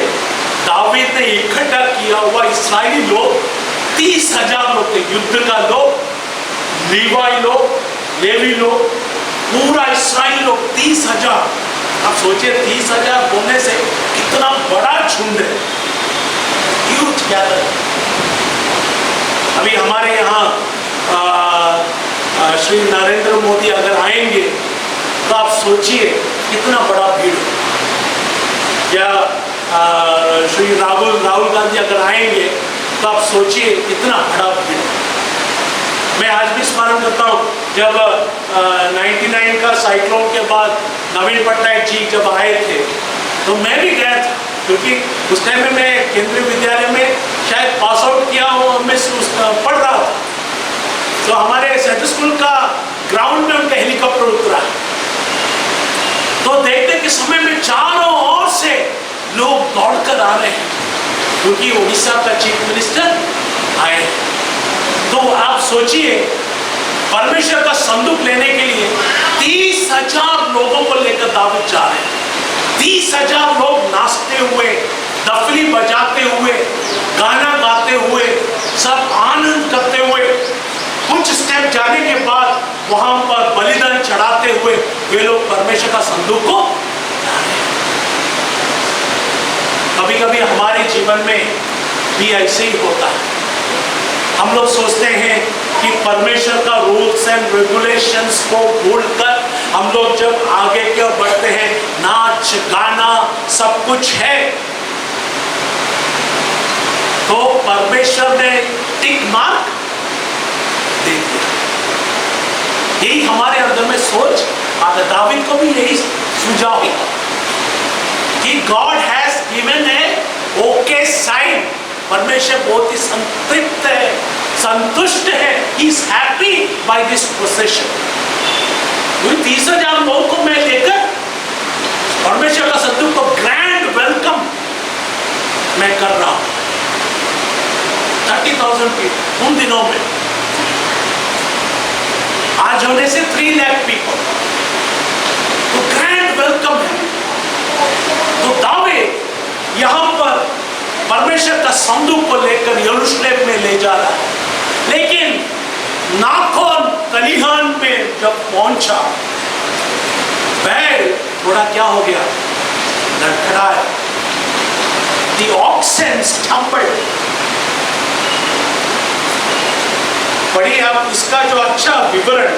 दाऊद ने इकट्ठा किया हुआ इस्राएली लोग 30,000 लोग थे। युद्ध का लोग, लीवाई लोग, लेवी लोग, पूरा इस्राएली लोग 30,000। आप सोचिए 30,000 बोलने से कितना बड़ा झुंड है, ह्यूज गैदर। अभी हमारे यहाँ श्री नरेंद्र मोदी अगर आएंगे तो आप सोचिए कितना बड़ा भीड़ हो। या श्री राहुल गांधी अगर आएंगे तो आप सोचिए कितना बड़ा भीड़। मैं आज भी स्मरण करता हूँ जब 99 का साइक्लोन के बाद नवीन पटनायक जी जब आए थे तो मैं भी गया था, क्योंकि उस टाइम में मैं केंद्रीय विद्यालय में शायद पास आउट किया हूँ, मैं पढ़ रहा था। तो हमारे सेंट्रल स्कूल का ग्राउंड में उनका हेलीकॉप्टर उतरा, तो देखने के समय में चारों ओर से लोग दौड़कर आ रहे हैं। क्योंकि उड़ीसा का चीफ मिनिस्टर आए। तो आप सोचिए, परमेश्वर का संदूक लेने के लिए 30,000 लोगों को लेकर दाऊद जा रहे हैं। 30,000 लोग नाचते हुए, दफली बजाते हुए, गाना गाते हुए, सब आनंद करते हुए, कुछ स्टेप जाने के बाद वहां पर बलिदान चढ़ाते हुए वे लोग परमेश्वर का संदूक को ला रहे हैं। कभी कभी हमारे जीवन में भी ऐसे ही होता है। हम लोग सोचते हैं कि परमेश्वर का रूल्स एंड रेगुलेशंस को भूलकर हम लोग जब आगे की ओर बढ़ते हैं, नाच गाना सब कुछ है, तो परमेश्वर ने टिक मार्क दे दिया। यही हमारे अंदर में सोच आता। दावीद को भी यही सुझाव है कि God has given a okay sign. परमेश्वर बहुत ही संतृप्त है, संतुष्ट है, he is happy by this possession. 30,000 लोगों को मैं लेकर परमेश्वर का संदूक को ग्रैंड वेलकम मैं कर रहा हूं। 30,000 पीपल उन दिनों में, आज होने से 3 लाख पीपल, तो ग्रैंड वेलकम है। तो दाऊद यहां पर परमेश्वर का संदूक को लेकर यरूशलेम में ले जा रहा है, लेकिन नाखोन कलिहान में जब पहुंचा, बैल थोड़ा क्या हो गया, लड़खड़ाया। The oxen stumbled। पढ़िए आप इसका जो अच्छा विवरण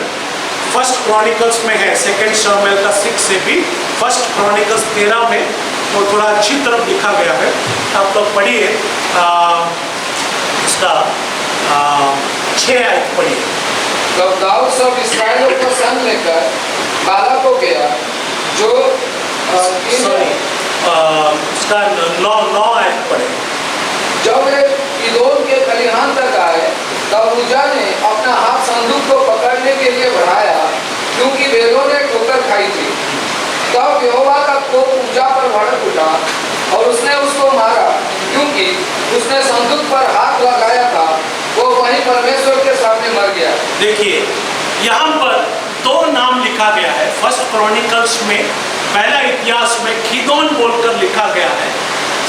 फर्स्ट क्रॉनिकल्स में है, सेकंड शमूएल का 6 से भी फर्स्ट क्रॉनिकल्स 13 में वो थोड़ा अच्छी तरफ लिखा गया है। आप लोग पढ़िए, इसका 6 आयत पढ़िए। तब दाऊद सब इस्राएलियों को संग लेकर बाला को गया, जो उसका 9 आयत पढ़े। जब वे इदोम के खलिहान तक आए, तब उज्जा ने अपना हाथ संदूक को पकड़ने के लिए बढ़ाया, क्योंकि बैलों ने ठोकर खाई थी। तब यहोवा का कोप उज्जा पर भड़क उठा और उसने उसको मारा, क्योंकि उसने संदूक पर हाथ लगाया था। वो वहीं परमेश्वर के सामने मर गया। देखिए यहाँ पर 2 नाम लिखा गया है। फर्स्ट क्रॉनिकल्स में पहला इतिहास में खिदोन बोलकर लिखा गया है।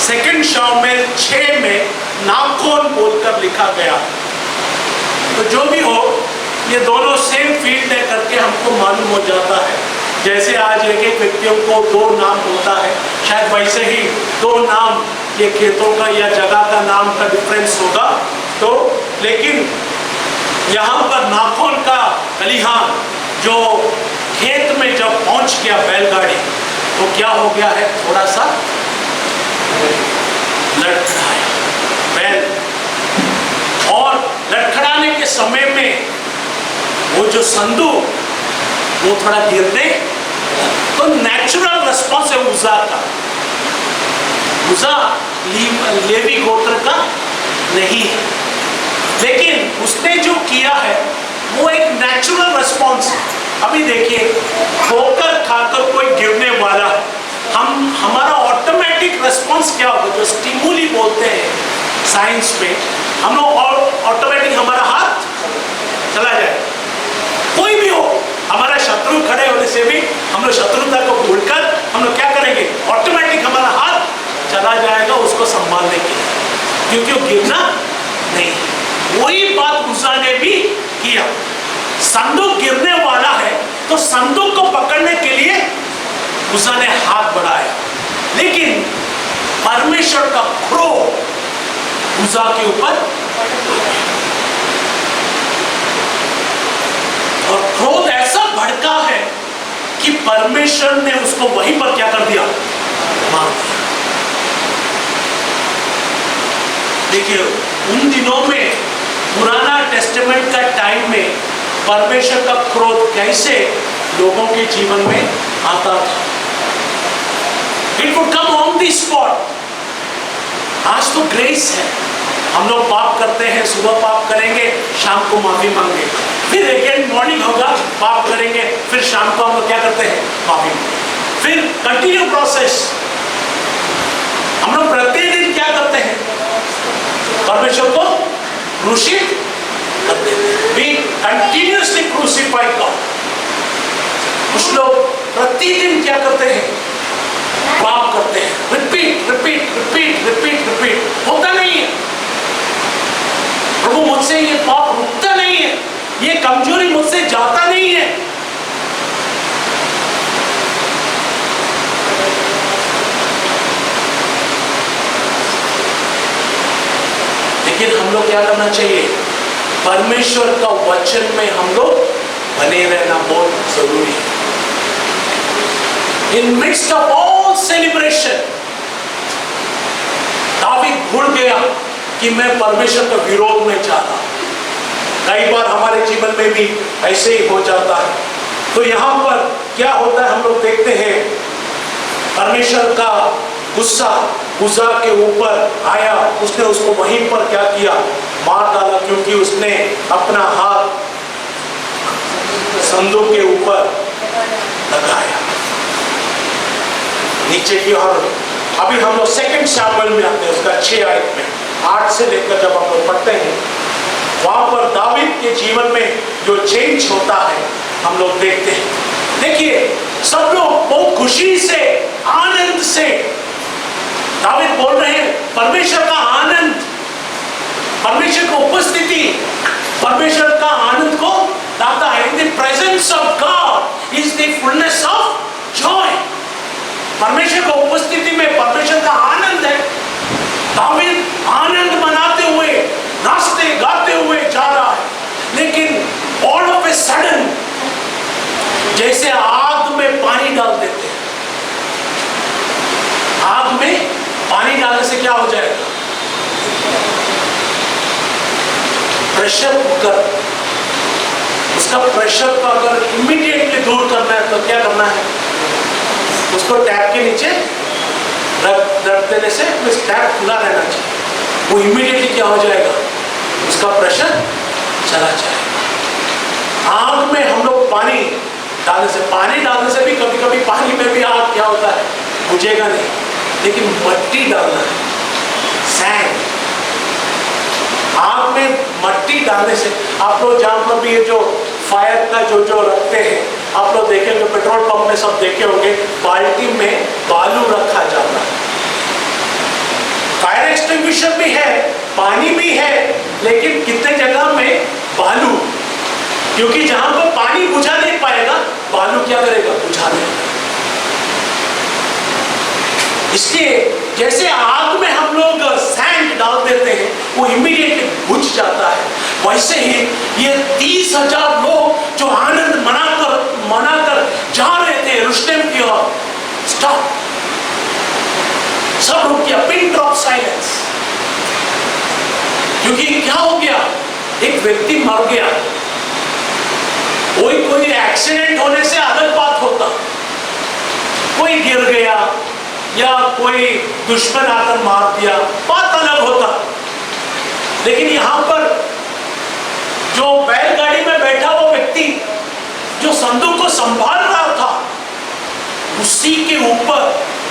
सेकंड शमूएल 6 में नाखोन बोलकर लिखा गया। तो जो भी हो, ये दोनों सेम फील्ड है करके हमको मालूम हो जाता है। जैसे आज एक एक व्यक्तियों को 2 नाम होता है, शायद वैसे ही 2 नाम ये खेतों का या जगह का नाम का डिफरेंस होगा। तो लेकिन यहाँ पर नाखोन का कलिहान जो खेत में जब पहुंच गया बैलगाड़ी, तो क्या हो गया है, थोड़ा सा लड़खड़ाया बैल। और लड़खड़ाने के समय में वो जो संदूक वो थोड़ा गिरने, तो नेचुरल रिस्पॉन्स है उज्जा का। उज्जा लेवी गोत्र का नहीं है, लेकिन उसने जो किया है वो एक नेचुरल रिस्पॉन्स है। अभी देखिए, ठोकर खाकर कोई गिरने वाला है, हमारा ऑटोमेटिक रिस्पॉन्स क्या होगा, जो स्टिमुली बोलते हैं साइंस में, हम लोग ऑटोमेटिक हमारा हाथ चला जाए। कोई भी हो, हमारा शत्रु खड़े होने से भी हम लोग शत्रुता को भूलकर हम लोग क्या करेंगे, ऑटोमेटिक हमारा हाथ चला जाएगा उसको संभालने के लिए, क्योंकि वो गिरना नहीं। वही बात उज्जा ने भी किया। संदूक गिरने वाला है, तो संदूक को पकड़ने के लिए उज्जा ने हाथ बढ़ाया, लेकिन परमेश्वर का क्रोध उज्जा के ऊपर, और क्रोध ऐसा भड़का है कि परमेश्वर ने उसको वहीं पर क्या कर दिया, मार दिया। देखिए उन दिनों में, पुराना टेस्टामेंट का टाइम में, परमेश्वर का क्रोध कैसे लोगों के जीवन में आता था। It would come on the spot। आज तो ग्रेस है, हम लोग पाप करते हैं, सुबह पाप करेंगे, शाम को माफी मांगे, फिर अगेन मॉर्निंग होगा, पाप करेंगे, फिर शाम को हम लोग क्या करते हैं, माफी मांगे, फिर कंटिन्यू प्रोसेस। हम लोग प्रतिदिन क्या करते हैं, परमेश्वर को क्रूसिफाई करते थे। We continuously crucify God। कुछ लोग प्रतिदिन क्या करते हैं? पाप करते हैं, repeat repeat repeat repeat repeat, होता नहीं है। प्रभु मुझसे ये पाप रुकता नहीं है, ये कमजोरी मुझसे जाता नहीं है। लेकिन हम लोग क्या करना चाहिए? परमेश्वर का वचन में हम लोग बने रहना बहुत जरूरी है। In midst of all celebration, David भूल गया कि मैं परमेश्वर के विरोध में जा रहा हूं। कई बार हमारे जीवन में भी ऐसे ही हो जाता है। तो यहाँ पर क्या होता है हम लोग देखते हैं, परमेश्वर का गुस्सा उज्जा के ऊपर आया, उसने उसको वहीं पर क्या किया? मार डाला, क्योंकि उसने अपना हाथ संदूक के ऊपर लगाया नीचे की ओर। अभी हम लोग 2 शमूएल में आते हैं, उसका 6 आयत में 8 से लेकर जब हम लोग पढ़ते हैं, वहां पर दावीद के जीवन में जो चेंज होता है हम लोग देखते हैं। देखिए, सब लोग बहुत खुशी से, आनंद से, दावीद बोल रहे हैं परमेश्वर का आनंद, परमेश्वर की उपस्थिति, परमेश्वर का आनंद को लाता है। इन the presence of God is the fullness of Joy. परमेश्वर की उपस्थिति में परमेश्वर का आनंद है। दावीद आनंद मनाते हुए, नाचते गाते हुए जा रहा है, लेकिन ऑल ऑफ ए सडन जैसे आग में पानी डाल देते हैं। आग में पानी डालने से क्या हो जाएगा? प्रेशर कुकर, उसका प्रेशर को अगर इमीडिएटली दूर करना है तो क्या करना है? उसको टैप के नीचे रख देने से टैप खुला रहना चाहिए, वो इमीडिएटली क्या हो जाएगा? उसका प्रेशर चला जाएगा। आग में हम लोग पानी डालने से भी कभी कभी पानी में भी आग क्या होता है? बुझेगा नहीं, लेकिन मट्टी डालना है, सैंड। आग में मट्टी डालने से आप लोग जहां पर भी ये जो फायर का जो रखते हैं, आप लोग देखेंगे पेट्रोल पंप में सब देखे होंगे, बाल्टी में बालू रखा जाता है। फायर एक्सटिंग्विशर भी है, पानी भी है, लेकिन कितने जगह में बालू, क्योंकि जहां पर पानी बुझा नहीं पाएगा, बालू क्या करेगा? बुझा देगा। इसलिए जैसे आग में हम लोग सैंड डाल देते हैं, वो इमीडिएटली बुझ जाता है, वैसे ही ये 30,000 लोग जो आनंद मनाकर जा रहे थे यरूशलेम की ओर, स्टॉप, सब रुक गया, पिन ड्रॉप साइलेंस। क्योंकि क्या हो गया? एक व्यक्ति मर गया। कोई एक्सीडेंट होने से अलग बात होता, कोई गिर गया या कोई दुश्मन आकर मार दिया, बात अलग होता। लेकिन यहां पर जो बैलगाड़ी में बैठा हुआ व्यक्ति जो संदूक को संभाल रहा था, उसी के ऊपर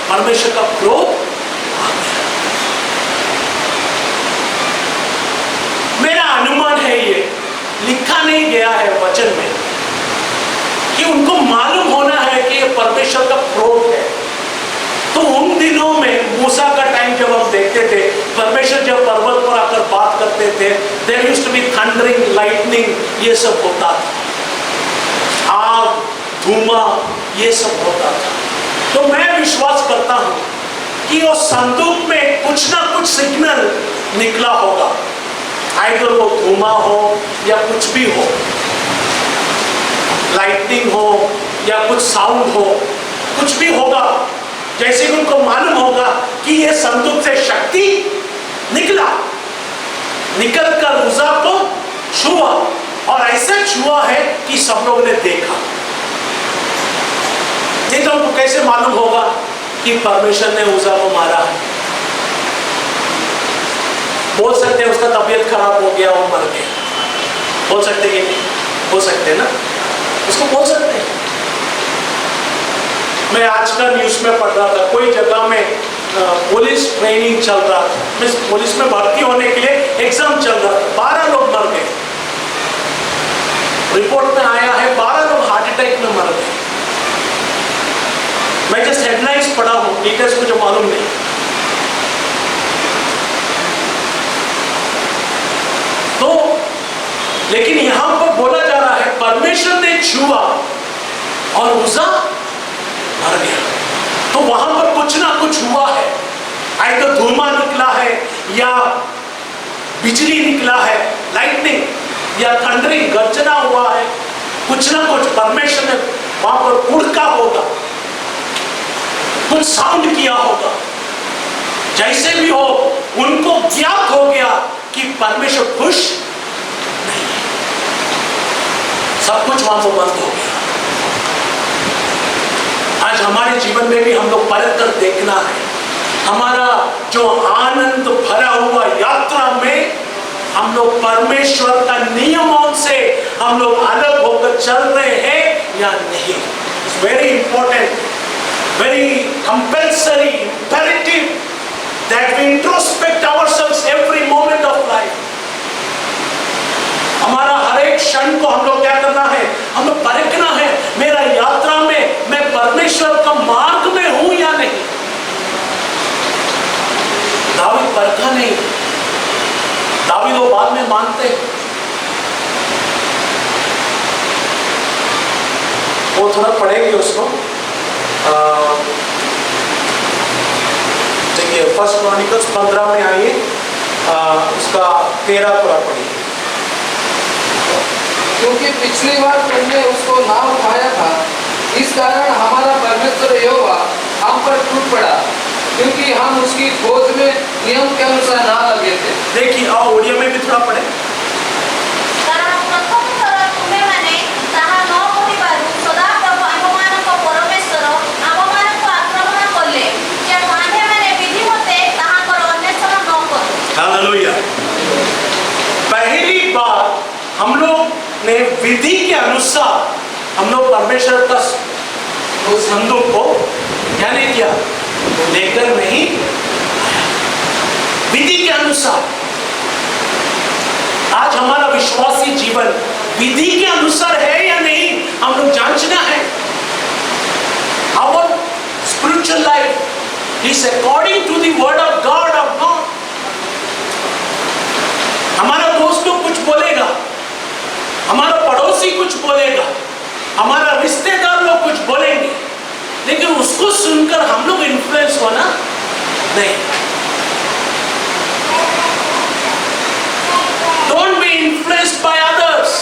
परमेश्वर का क्रोध आ गया। मेरा अनुमान है, ये लिखा नहीं गया है वचन में, कि उनको मालूम होना है कि ये परमेश्वर का क्रोध है। तो उन दिनों में मूसा का टाइम जब हम देखते थे, परमेश्वर जब पर्वत पर आकर बात करते थे, there used to be thundering, lightning, ये सब होता था, आग, धुआं, ये सब होता था। तो मैं विश्वास करता हूं कि वो संदूक में कुछ ना कुछ सिग्नल निकला होगा, आइदर वो धुआं हो या कुछ भी हो, लाइटनिंग हो या कुछ साउंड हो, कुछ भी होगा। जैसे कि उनको मालूम होगा कि ये संदूक से शक्ति निकलकर उज्जा को छुआ, और ऐसा छुआ है कि सब लोगों ने देखा। नहीं तो उनको कैसे मालूम होगा कि परमेश्वर ने उज्जा को मारा है? बोल सकते हैं उसका तबीयत खराब हो गया, वो मर गया, बोल सकते कि नहीं? हो सकते ना, उसको बोल सकते हैं। मैं आज का न्यूज में पढ़ रहा था, कोई जगह में पुलिस ट्रेनिंग चल रहा था, मीन्स पुलिस में भर्ती होने के लिए एग्जाम चल रहा था। 12 लोग मर गए। रिपोर्ट में आया है 12 लोग हार्ट अटैक में मर गए। मैं जस्ट हेडलाइंस पढ़ा हूं, डिटेल्स मुझे मालूम नहीं। तो लेकिन यहां पर बोला जा रहा है परमेश्वर ने छुआ और उज़ा मर गया। तो वहां पर कुछ ना कुछ हुआ है, आई तो धुआं निकला है या बिजली निकला है, लाइटनिंग या थंडरिंग गर्जना हुआ है, कुछ ना कुछ परमेश्वर ने वहां पर उड़का होगा, कुछ साउंड किया होगा। जैसे भी हो उनको ज्ञात हो गया कि परमेश्वर खुश नहीं है। सब कुछ वहां पर बंद हो गया। आज हमारे जीवन में भी हम लोग परख कर देखना है, हमारा जो आनंद भरा हुआ यात्रा में हम लोग परमेश्वर का नियमों से हम लोग अलग होकर चल रहे हैं या नहीं। It's very important, very compulsory, imperative that we introspect ourselves every moment of life. हमारा हर एक क्षण को हम लोग क्या करना है, हम लोग परखना है, मेरा यात्रा में मैं परमेश्वर का मार्ग में हूं या नहीं। दावीद परखा नहीं, दावीद वो बाद में मानते, वो थोड़ा पढ़ेंगे उसको। देखिए फर्स्ट क्रॉनिकल्स 15 में आइए, उसका 13 पूरा पढ़िए। क्योंकि पिछली बार तुमने उसको ना उठाया था, इस कारण हमारा परमेश्वर यहोवा हम पर टूट पड़ा, क्योंकि हम उसकी खोज में नियम के अनुसार ना लगे थे। देखिए आओ ओडिया में भी थोड़ा पढ़े। କାରଣ ପ୍ରଥମ ଥର ତୁମେମାନେ ତାହା ନ କରିବାରୁ ସଦାପ୍ରଭୁ ଆମ୍ଭମାନଙ୍କ ପରମେଶ୍ୱର ଆମ୍ଭମାନଙ୍କୁ ଆକ୍ରମଣ କଲେ, ଯେଣୁ ଆମ୍ଭେମାନେ ବିଧିମତେ ତାହାଙ୍କର ଅନ୍ୱେଷଣ ନ କରୁ। हालेलुया। पहली बार हम लोग ने विधि के अनुसार हम लोग परमेश्वर का उस संदूक को क्या नहीं किया, लेकर नहीं आया, विधि के अनुसार। आज हमारा विश्वासी जीवन विधि के अनुसार है या नहीं, हम लोग जांचना है। Our spiritual life is according to the word of God or not? हमारा दोस्त लोग कुछ बोलेगा, हमारा पड़ोसी कुछ बोलेगा, हमारा रिश्तेदार लोग कुछ बोलेंगे, लेकिन उसको सुनकर हम लोग इन्फ्लुएंस होना नहीं। Don't be influenced by others.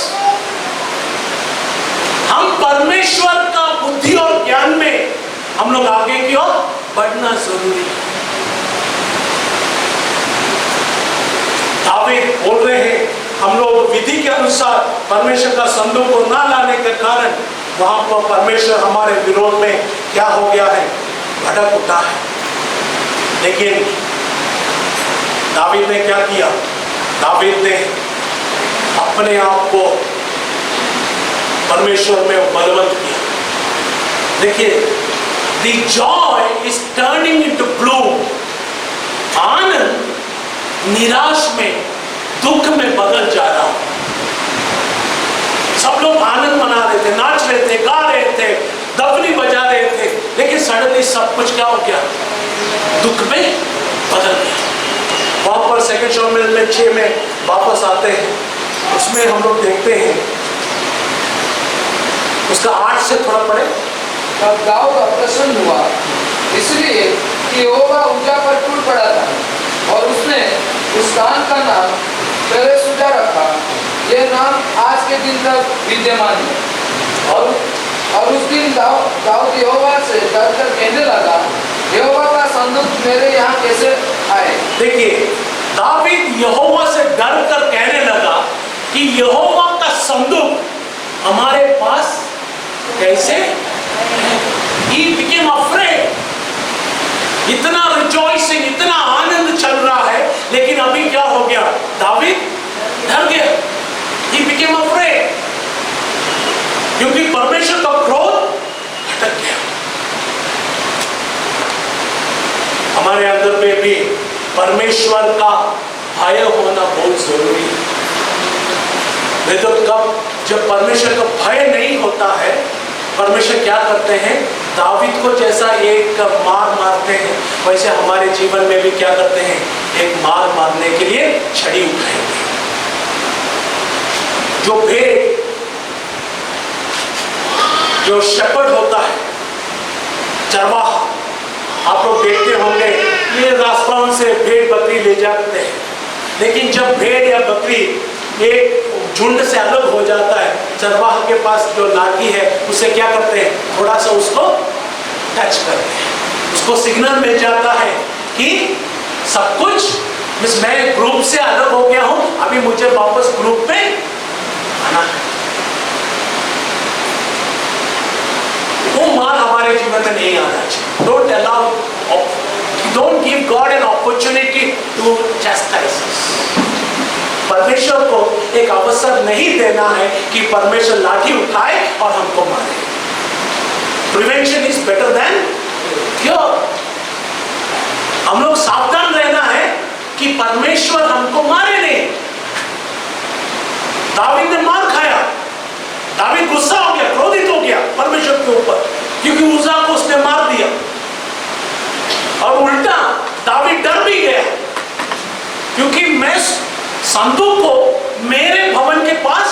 हम परमेश्वर का बुद्धि और ज्ञान में हम लोग आगे की ओर बढ़ना जरूरी है। दावीद बोल रहे हैं हम लोग विधि के अनुसार परमेश्वर का संदूक को ना लाने के कारण वहां पर परमेश्वर हमारे विरोध में क्या हो गया है, भड़क उठा है। लेकिन दावीद ने क्या किया, दावीद ने अपने आप को परमेश्वर में बलवंत किया। देखिए the joy is turning into gloom, आनंद निराश में, दुख में बदल जा रहा हूं। सब लोग आनंद मना रहे थे, नाच रहे थे, गा रहे थे, दफली बजा रहे थे, लेकिन सडनली सब कुछ क्या हो गया, दुख में बदल गया। वहां पर सेकंड शमूएल में 6 में वापस आते हैं, उसमें हम लोग देखते हैं, उसका 8 से थोड़ा पढ़े। तब दाऊद अप्रसन्न हुआ, इसलिए कि यहोवा उज्जा पर टूट पड़ा था, और उसने उस स्थान का नाम पेरेसुजा रखा। यह नाम आज के दिन तक विद्यमान है। और उस दिन दाऊद यहोवा से डर कर कहने लगा, यहोवा का संदूक मेरे यहाँ कैसे आए। देखिए दावीद यहोवा से डर कर कहने लगा कि यहोवा का संदूक हमारे पास कैसे। He became afraid। इतना रिजॉइसिंग, इतना आनंद चल रहा है, लेकिन अभी क्या हो गया, दावीद डर गया। He became afraid, क्योंकि परमेश्वर का क्रोध हटक गया। हमारे परमेश्वर का भय होना बहुत जरूरी है। नहीं तो कब जब परमेश्वर का भय नहीं होता है, परमेश्वर क्या करते हैं, दावीद को जैसा एक मार मारते हैं वैसे हमारे जीवन में भी क्या करते हैं, एक मार मारने के लिए छड़ी उठाएंगे। जो भेड़, जो शेपर्ड होता है, चरवाहा, आप लोग देखते होंगे ये रास्ताओं से भेड़ बकरी ले जाते हैं, लेकिन जब भेड़ या बकरी एक झुंड से अलग हो जाता है, चरवाहा के पास जो लाठी है उसे क्या करते हैं, थोड़ा सा उसको टच करते हैं, उसको सिग्नल मिल जाता है कि सब कुछ मैं ग्रुप से अलग हो गया हूं, अभी मुझे वापस ग्रुप में आना है। वो मार हमारे जीवन में नहीं आना चाहिए। Don't allow, don't give God an opportunity to chastise us. परमेश्वर को एक अवसर नहीं देना है कि परमेश्वर लाठी उठाए और हमको मारे। Prevention is better than cure. हम लोग सावधान रहना है कि परमेश्वर हमको मारे नहीं। दावीद ने मार खाया, दावीद गुस्सा हो गया, क्रोधित हो गया परमेश्वर के ऊपर, क्योंकि उज्जा को उसने मार दिया। और उल्टा दावीद डर भी गया, क्योंकि मैं संदूक को मेरे भवन के पास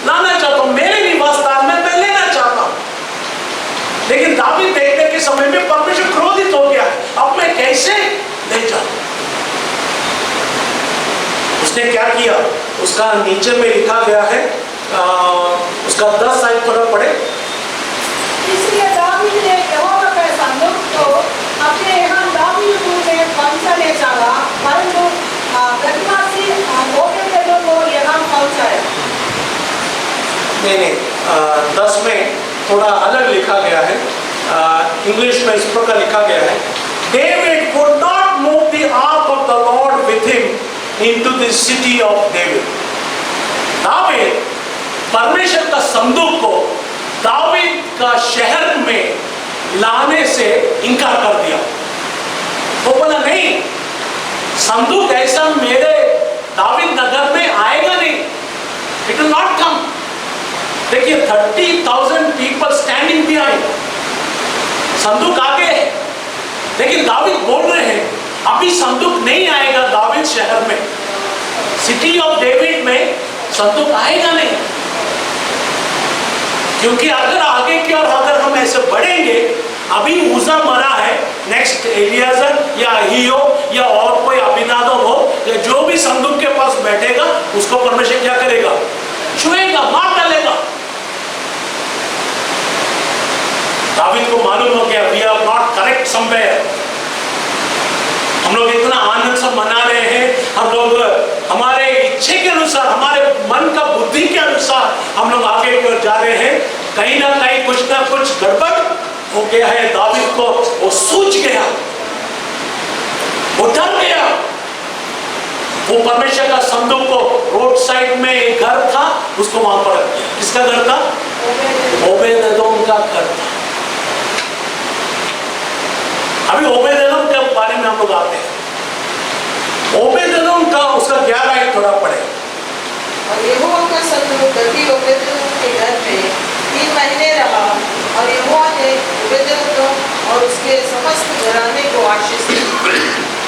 लाना चाहता हूं, मेरे निवास स्थान में मैं लेना चाहता हूं। लेकिन दावीद देखने के समय में परमेश्वर क्रोधित हो गया, अब मैं कैसे ले जाऊं। उसने क्या किया, उसका नीचे में लिखा गया है, उसका 10 आयत थोड़ा पढ़े। इसलिए दावीद ने यहोवा के संदूक को अपने यहाँ दावीद में पहुंचाने चला, परंतु गतवासी ओबेदेदोम को यहाँ पहुंचाया। नहीं, 10 में थोड़ा अलग लिखा गया है। इंग्लिश में इस प्रकार लिखा गया है, David could not move the ark of the Lord with him into the city of David. David परमेश्वर का संदूक को दावीद का शहर में लाने से इनकार कर दिया। वो बोला नहीं, संदूक ऐसा मेरे दावीद नगर में आएगा नहीं, इट विल नॉट कम। देखिए 30,000 पीपल स्टैंडिंग बिहाइंड, संदूक आगे है, लेकिन दावीद बोल रहे हैं अभी संदूक नहीं आएगा दावीद शहर में, सिटी ऑफ डेविड में संदूक आएगा नहीं। क्योंकि अगर आगे की और अगर हम ऐसे बढ़ेंगे, अभी उज्जा मरा है, नेक्स्ट एलियाजर या अहीयो या और कोई अभिनादब हो या जो भी संदूक के पास बैठेगा उसको परमेश्वर क्या करेगा, छुएगा, मार डालेगा। दावीद को मालूम हो गया we are not correct somewhere. हम लोग इतना आनंद से मना रहे हैं, हम लोग हमारे इच्छे के अनुसार, हमारे मन का बुद्धि के अनुसार हम लोग आगे की ओर जा रहे हैं, कहीं ना कहीं कुछ ना कुछ गड़बड़ हो गया है। दावीद को वो सूझ गया, वो डर गया। वो परमेश्वर का संदूक को रोड साइड में एक घर था, उसको वहां पर रख दिया। किसका घर था? ओबेदेदोम का घर था। अभी ओबेदेदोम के बारे में हम लोग आते हैं। ओबेदेदोम का उसका 11 आयत थोड़ा पढ़े। और यहोवा का संदूक गद्दी ओबेदेदोम के घर में 3 महीने रहा, और यहोवा ने ओबेदेदोम और उसके समस्त घराने को आशीष दी।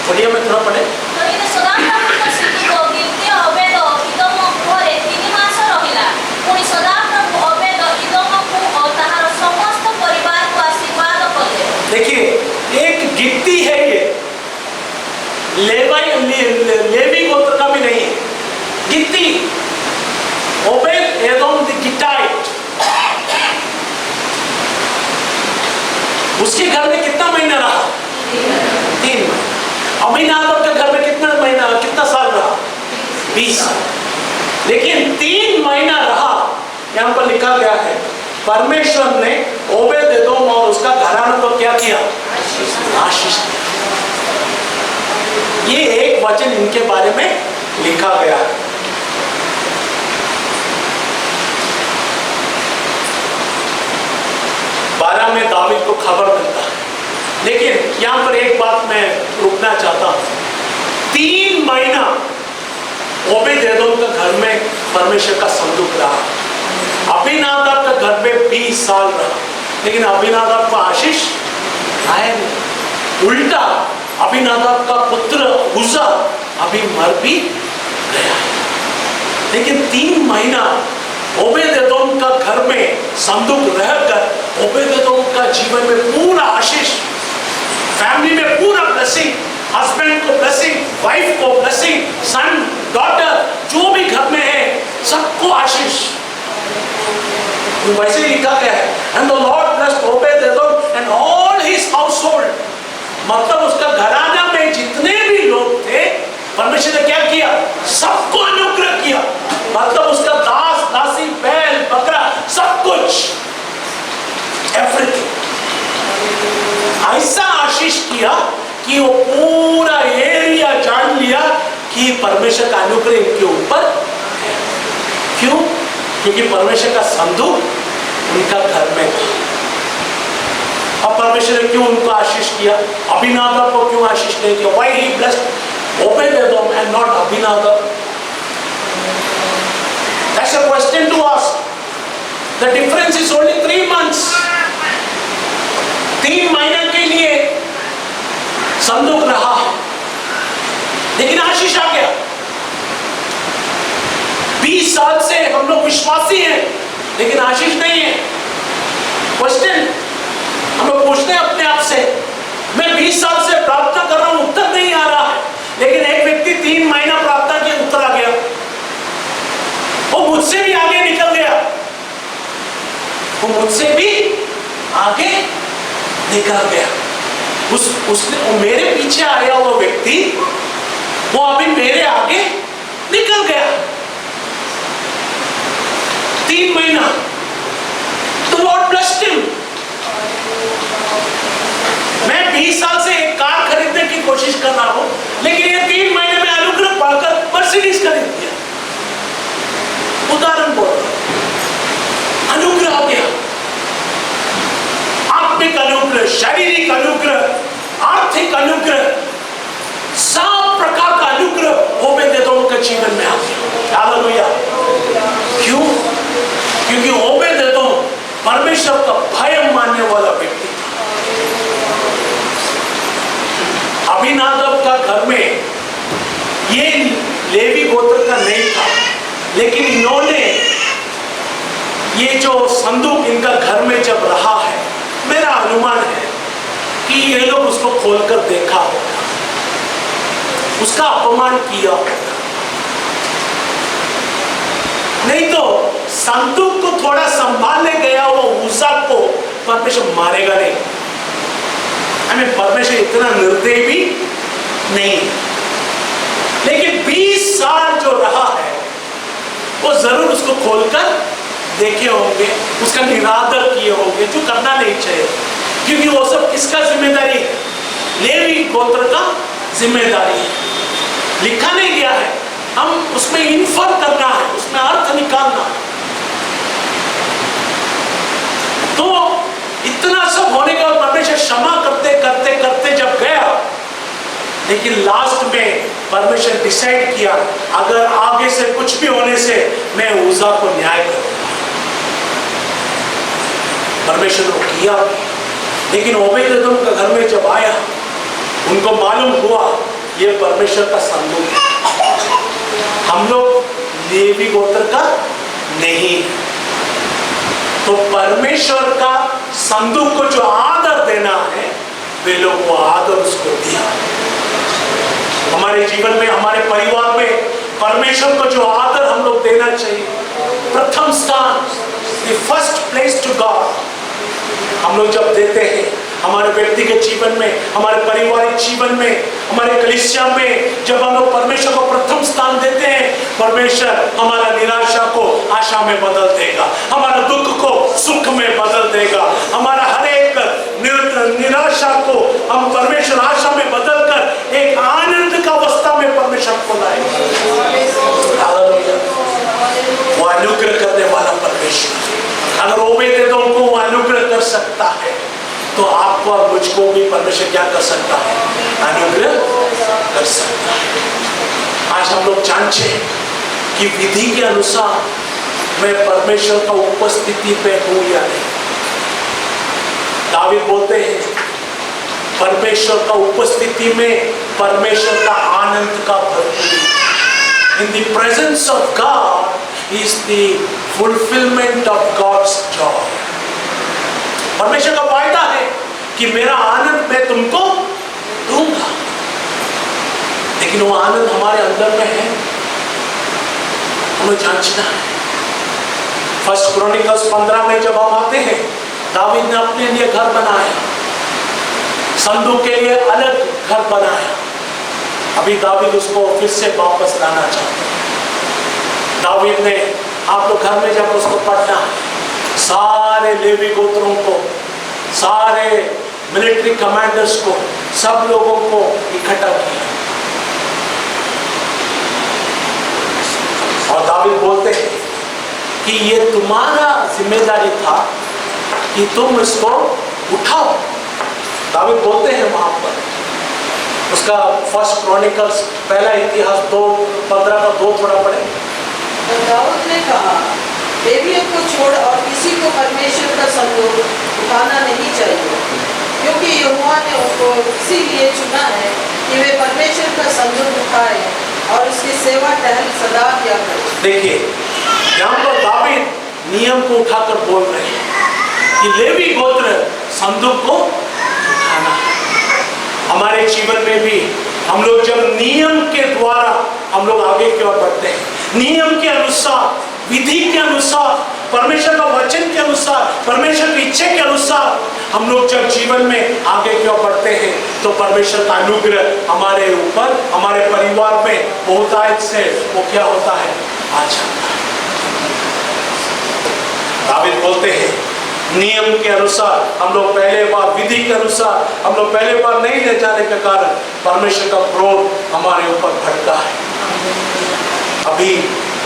पढ़िए, मैं थोड़ा पढ़े। तो इन सदाप्रभुଙ୍କ ସ୍ଥିତିକୁ ଦ୍ୱିତୀୟ ଅବେଦ ଇଦୋମ ଗୃହରେ 3 ମାସ ରହିଲା। ପୁଣି ସଦାପ୍ରଭୁ ଅବେଦ ଇଦୋମକୁ ଓ ତାହାର ସମସ୍ତ ପରିବାରକୁ ଆଶୀର୍ବାଦ କଲେ। देखिए एक गिट्टी है, ये लेवी गोत्र का भी नहीं है, गिट्टी। ओबेद एदोम द गिट्टाइट, उसके घर में कितना महीना रहा? 3 महीना। अभिनादब के घर में कितना महीना, कितना साल रहा? 20 साल। लेकिन 3 महीना रहा, यहाँ पर लिखा गया है परमेश्वर ने ओबेदेदोम और उसका घराना को क्या किया? आशीष दिया। ये एक वचन इनके बारे में लिखा गया है। बारह में दावीद को खबर मिलता है। लेकिन यहाँ पर एक बात मैं रुकना चाहता हूँ। 3 महीना ओबेदेदोम का घर में परमेश्वर का संदूक रहा। अबीनादाब का घर में 20 साल रहा, लेकिन अबीनादाब को आशीष आया नहीं। उल्टा अबीनादाब का पुत्र उज्जा अभी मर भी गया, लेकिन 3 महीना ओबेदेदोम का घर में संदूक रहकर ओबेदेदोम का जीवन में पूरा आशीष, फैमिली में पूरा ब्लेसिंग, हस्बैंड को ब्लेसिंग, वाइफ को ब्लेसिंग, सन डॉटर जो भी घर में है सबको आशीष। वैसे ही लिखा गया है, and the Lord blessed Obededom and all his household. मतलब उसका घराना में जितने भी लोग थे परमेश्वर ने क्या किया, सबको अनुग्रह किया। मतलब उसका दास दासी बैल बकरा सब कुछ, एवरीथिंग ऐसा आशीष किया कि वो पूरा एरिया जान लिया कि परमेश्वर का अनुग्रह इनके ऊपर है। क्यों? क्योंकि परमेश्वर का संदूक उनका घर में था। अब परमेश्वर ने क्यों उनको आशीष किया? अबीनादाब को क्यों आशीष नहीं किया? Why he blessed Obed-edom and not Abinadab? That's a question to ask. The difference is only 3 months. 3 महीने के लिए संदूक रहा, लेकिन आशीष आ गया। 20 साल से हम लोग विश्वासी हैं, लेकिन आशीष नहीं है। क्वेश्चन हम लोग पूछते हैं अपने आप से, मैं 20 साल से प्रार्थना कर रहा हूं, उत्तर नहीं आ रहा है, लेकिन एक व्यक्ति 3 महीना प्रार्थना किया, उत्तर आ गया। वो मुझसे भी आगे निकल गया, वो मुझसे भी आगे निकल गया। उसने मेरे पीछे आया हुआ व्यक्ति वो अभी मेरे आगे निकल गया। 3 महीना तो लॉर्ड ब्लेस्ड हिम। मैं 20 साल से एक कार खरीदने की कोशिश कर रहा हूं, लेकिन ये 3 महीने में अनुग्रह पाकर मर्सिडीज खरीद दिया। उदाहरण बोल रहा हूं, अनुग्रह आ गया। आत्मिक अनुग्रह, शारीरिक अनुग्रह, आर्थिक अनुग्रह, सब प्रकार का अनुग्रह ओबेदेदोम के जीवन में आ गया। हालेलुया। क्यों? क्योंकि ओबेदेदोम परमेश्वर का भय मानने वाला व्यक्ति था। अबीनादाब का घर में ये लेवी गोत्र का नहीं था, लेकिन इन्होंने ये जो संदूक इनका घर में जब रहा है, मेरा अनुमान है कि ये लोग उसको खोलकर देखा होगा, उसका अपमान किया होगा। नहीं तो संदूक को थोड़ा संभालने गया वो उज्जा को परमेश्वर मारेगा नहीं। हमें परमेश्वर इतना निर्दयी भी नहीं। लेकिन 20 साल जो रहा है वो जरूर उसको खोलकर देखे होंगे, उसका निरादर किए होंगे, जो करना नहीं चाहिए। क्योंकि वो सब किसका जिम्मेदारी है? लेवी गोत्र का जिम्मेदारी है। लिखा नहीं गया है, हम उसमें इन्फर करना है, उसमें अर्थ निकालना है। तो इतना सब होने के बाद परमेश्वर क्षमा करते करते करते जब गया, लेकिन लास्ट में परमेश्वर डिसाइड किया, अगर आगे से कुछ भी होने से मैं उज्जा को न्याय करूंगा। परमेश्वर ने किया, लेकिन ओबेदेदोम का घर में जब आया, उनको मालूम हुआ ये परमेश्वर का संदूक है, हम लोग लेवी गोत्र का नहीं। तो परमेश्वर का संदूक को जो आदर देना है, वे लोग वो आदर उसको दिया। हमारे जीवन में, हमारे परिवार में परमेश्वर को जो आदर हम लोग देना चाहिए, प्रथम स्थान, the first place to God, हम लोग जब देते हैं हमारे व्यक्तिगत जीवन में, हमारे पारिवारिक जीवन में, हमारे कलीसिया में, जब हम लोग परमेश्वर को प्रथम स्थान देते हैं, परमेश्वर हमारा निराशा को आशा में बदल देगा, हमारा दुख को सुख में बदल देगा, हमारा हर एक निराशा को हम परमेश्वर आशा में बदलकर एक आनंद का अवस्था में परमेश्वर को लाएगा। वो अनुग्रह करने वाला परमेश्वर, अगर ओबेदेदोम को वो अनुग्रह कर सकता है, तो आपको और मुझको भी परमेश्वर क्या कर सकता है? अनुग्रह कर सकता है। आज हम लोग जानते हैं कि विधि के अनुसार मैं परमेश्वर का उपस्थिति पे हूं या नहीं। दावीद बोलते हैं परमेश्वर का उपस्थिति में परमेश्वर का आनंद का भरपूरी। In the presence of God is the fulfilment of God's joy. परमेश्वर का वायदा है कि मेरा आनंद मैं तुमको दूंगा, लेकिन वो आनंद हमारे अंदर में है, हमें जांचना है। फर्स्ट क्रॉनिकल्स 15 में जब हम आते हैं, दावीद ने अपने लिए घर बनाया, संदूक के लिए अलग घर बनाया। अभी दावीद उसको फिर से वापस लाना चाहते हैं। दावीद ने, आप लोग घर में जब उसको पढ़ना, सारे लेवी गोत्रों को, सारे मिलिट्री कमांडर्स को, सब लोगों को इकट्ठा किया और दावीद बोलते हैं कि ये तुम्हारा जिम्मेदारी था कि तुम इसको उठाओ। दावीद बोलते हैं वहां पर, उसका फर्स्ट क्रॉनिकल्स पहला इतिहास 2:15 का 2 थोड़ा पढ़े। तो दाऊद ने कहा, लेवियों को छोड़ और किसी को परमेश्वर का संदूक उठाना नहीं चाहिए, क्योंकि यहोवा ने उनको इसीलिए चुना है कि वे परमेश्वर का संदूक उठाए और उसकी सेवा टहल सदा किया करें। देखिए यहाँ पर दावीद नियम को उठाकर बोल रहे हैं कि लेवी गोत्र संदूक को उठाना है। हमारे जीवन में भी हम लोग जब नियम के द्वारा हम लोग आगे की ओर बढ़ते हैं, नियम के अनुसार, विधि के अनुसार, परमेश्वर का वचन के अनुसार, परमेश्वर की इच्छा के अनुसार हम लोग जब जीवन में आगे की ओर बढ़ते हैं, तो परमेश्वर का अनुग्रह हमारे ऊपर, हमारे परिवार में बहुतायत से वो क्या होता है, आ जाता है। दावीद बोलते हैं नियम के अनुसार हम लोग पहले बार, विधि के अनुसार हम लोग पहले बार नहीं ले जाने के कारण परमेश्वर का क्रोध हमारे ऊपर भड़का है। अभी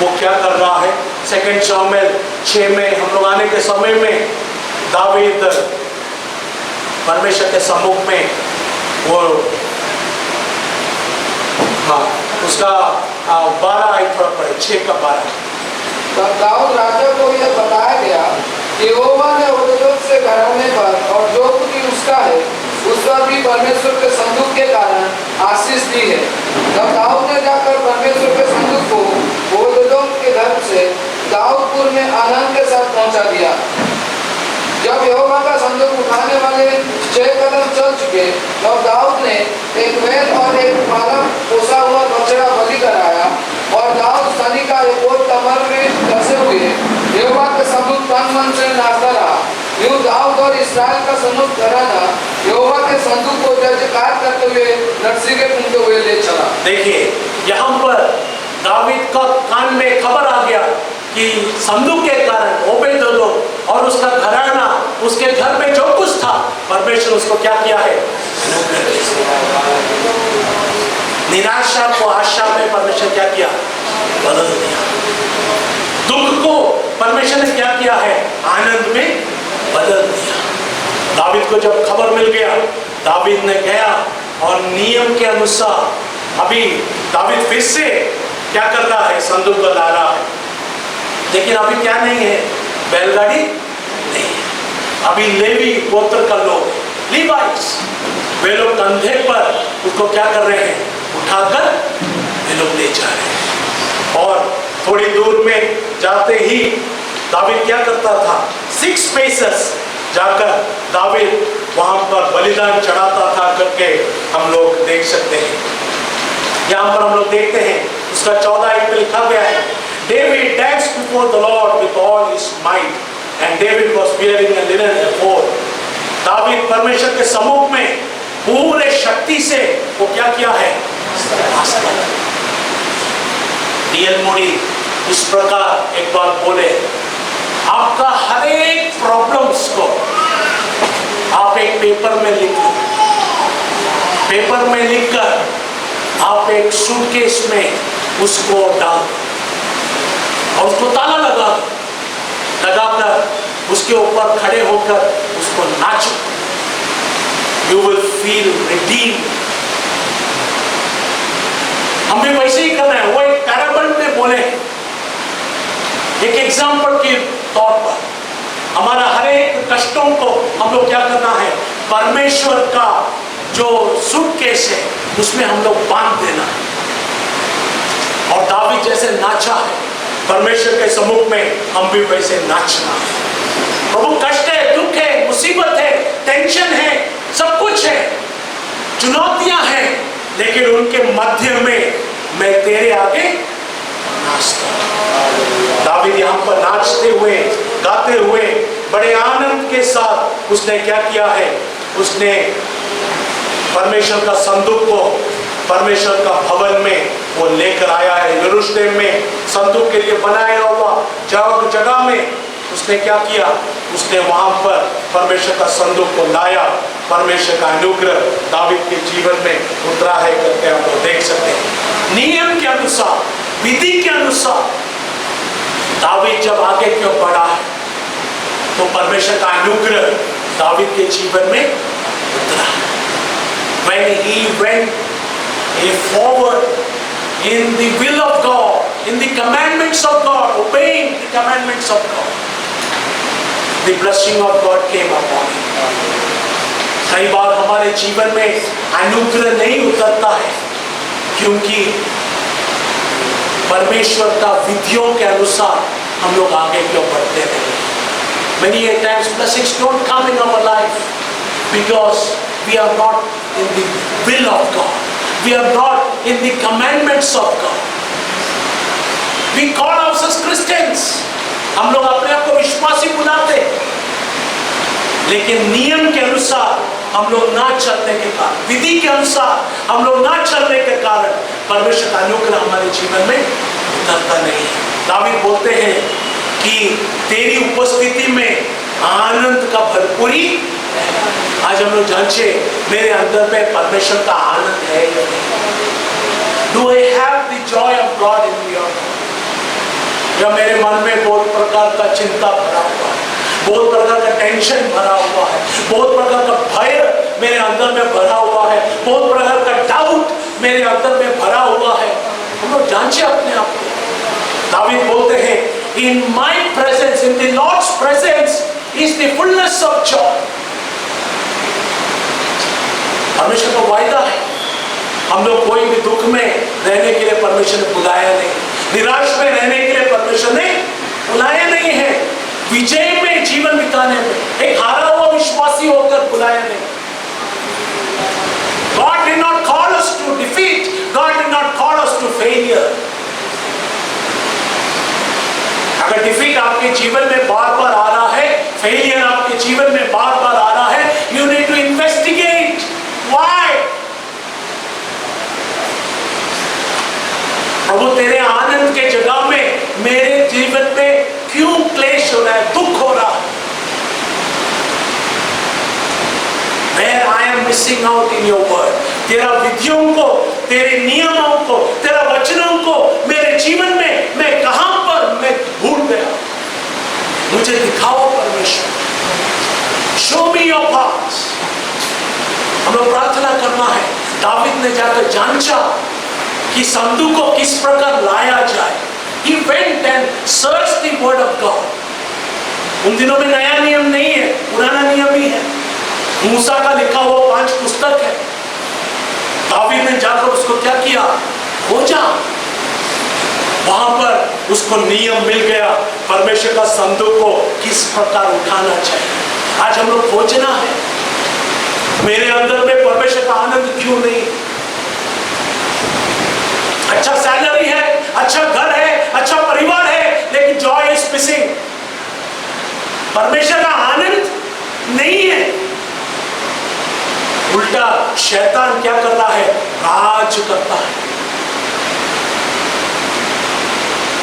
वो क्या कर रहा है, 2 शमूएल 6 में हम लोग आने के समय में दावीद परमेश्वर के सम्मुख में वो उसका 12 आई थोड़ा पढ़े, 6 का 12। तब दाऊद राजा को यह बताया गया कि यहोवा ने ओबेदेदोम से घराने पर और जो कुछ उसका है उस पर भी परमेश्वर के संदूक के कारण आशीष दी है। तब दाऊद ने जाकर परमेश्वर के संदूक को ओबेदेदोम के घर से दाऊदपुर में आनंद के साथ पहुंचा दिया। जब यहोवा का संदूक उठाने वाले 6 कदम चल चुके, तब दाऊद ने एक बैल और एक पालक पोसा हुआ बछड़ा बलि कराया और दाऊद सनी का एक और कमर में कसे हुए यहोवा का संदूक तन मन से नाचता रहा। यूं दाऊद और इस्राएल का समूह घराना यहोवा के संदूक को जयजयकार करते हुए नरसी के घूमते हुए ले चला। देखिए यहाँ पर दावीद का कान में खबर आ गया कि संदूक के कारण ओबेदेदोम और उसका घराना, उसके घर में जो कुछ था, परमेश्वर उसको क्या किया है, निराशा को आशा में परमेश्वर क्या किया, बदल दिया। दुख को परमेश्वर ने क्या किया है, आनंद में बदल दिया। दावीद को जब खबर मिल गया, दावीद ने गया और नियम के अनुसार अभी दावीद फिर से क्या कर रहा है, संदूक को ला रहा है। लेकिन अभी क्या नहीं है, बैलगाड़ी नहीं है। अभी लेवी गोत्र का लोग, लीवाइट्स, वे लोग कंधे पर उसको क्या कर रहे हैं, उठाकर वे लोग ले जा रहे हैं। और थोड़ी दूर में जाते ही दावीद क्या करता था, 6 पेसेस जाकर दावीद वहां पर बलिदान चढ़ाता था करके हम लोग देख सकते हैं। यहाँ पर हम लोग देखते हैं उसका 14 में लिखा गया है, David danced before the Lord with all his might, and David was wearing a linen ephod. David परमेश्वर के सम्मुख में पूरे शक्ति से वो क्या किया है, डीएल मोडी इस प्रकार एक बार बोले, आपका हर एक प्रॉब्लम्स को आप एक पेपर में लिख लो, पेपर में लिखकर आप एक सूटकेस में उसको डाल और उसको ताला लगाकर उसके ऊपर खड़े होकर उसको नाचो। You will feel redeemed. हम भी वैसे ही कर रहे हैं, एक एग्जाम्पल के तौर पर हमारा हर एक कष्टों को हम लोग क्या करना है, परमेश्वर का जो सूटकेस है उसमें हम लोग बांध देना है। और दावीद जैसे नाचा है परमेश्वर के सम्मुख में, हम भी वैसे नाचना है। प्रभु कष्ट है, दुख है, मुसीबत है, टेंशन है, सब कुछ है, चुनौतियां हैं, लेकिन उनके मध्य में मैं तेरे आगे नाचता हूं। दावीद यहाँ पर नाचते हुए, गाते हुए, बड़े आनंद के साथ उसने क्या किया है, उसने परमेश्वर का संदूक को परमेश्वर का भवन में वो लेकर आया है। यरूशलेम में संदूक के लिए बनाया हुआ जगह में उसने क्या किया, उसने वहां पर परमेश्वर का संदूक को लाया। परमेश्वर का अनुग्रह दावीद के जीवन में उतरा है करके हम लोग देख सकते हैं। नियम के अनुसार, विधि के अनुसार दावीद जब आगे क्यों बढ़ा है तो परमेश्वर का अनुग्रह दावीद के जीवन में उतरा। When he went forward in the will of God, in the commandments of God, obeying the commandments of God, the blessing of God came upon him. कई बार हमारे जीवन में अनुग्रह नहीं उतरता है क्योंकि परमेश्वर का विधियों के अनुसार हम लोग आगे क्यों बढ़ते नहीं। Many a times blessings don't come in our life because we are not in the will of God. We are not in the commandments of God. We call ourselves Christians. हम लोग अपने आप को विश्वासी बुलाते हैं, लेकिन नियम के अनुसार हम लोग ना चलने के कारण, विधि के अनुसार हम लोग ना चलने के कारण परमेश्वर का अनुग्रह हमारे जीवन में उतरता नहीं है। दावीद बोलते हैं कि तेरी उपस्थिति में आनंद का भरपूरी। आज हम लोग जांचे मेरे अंदर में परमेश्वर का आनंद है या नहीं। Do I have the joy of God in me? या मेरे मन में बहुत प्रकार का चिंता भरा हुआ है, बहुत प्रकार का टेंशन भरा हुआ है, बहुत प्रकार का भय मेरे अंदर में भरा हुआ है, बहुत प्रकार का डाउट मेरे अंदर में भरा हुआ है। हम लोग जांचे अपने आप को। दावीद बोलते हैं in my presence, in the Lord's presence is the fullness of joy. परमेश्वर का वायदा है, हम लोग कोई भी दुख में रहने के लिए परमेश्वर ने बुलाया नहीं, निराश में रहने के लिए परमेश्वर ने बुलाया नहीं है, विजय में जीवन बिताने में एक हारा हुआ विश्वासी होकर बुलाया नहीं। God did not call us to defeat, God did not call us to failure. अगर डिफीट आपके जीवन में बार बार आ रहा है, फेलियर आपके जीवन में बार बार आ रहा है, you need to investigate why. प्रभु तेरे आनंद के जगह में मेरे जीवन में क्यों क्लेश हो रहा है, दुख हो रहा है? Where I am missing out in your word. तेरा विधियों को, तेरे नियमों को, तेरा वचनों को मेरे जीवन में मैं कहां पर मैं भूल गया, मुझे दिखाओ परमेश्वर। Show me your paths. हम लोग प्रार्थना करना है। दावीद ने जाकर जांचा कि संदूक को किस प्रकार लाया जाए। He went and searched the word of God. उन दिनों में नया नियम नहीं है, पुराना नियम ही है। मूसा का लिखा हुआ 5 पुस्तक है। दावीद ने जाकर उसको क्या किया, खोजा। वहां पर उसको नियम मिल गया, परमेश्वर का संदूक को किस प्रकार उठाना चाहिए। आज हम लोग खोजना है, मेरे अंदर में परमेश्वर का आनंद क्यों नहीं? अच्छा सैलरी है, अच्छा घर है, अच्छा परिवार है, लेकिन जॉय इज मिसिंग। परमेश्वर का आनंद नहीं है। उल्टा शैतान क्या करता है, राज करता है।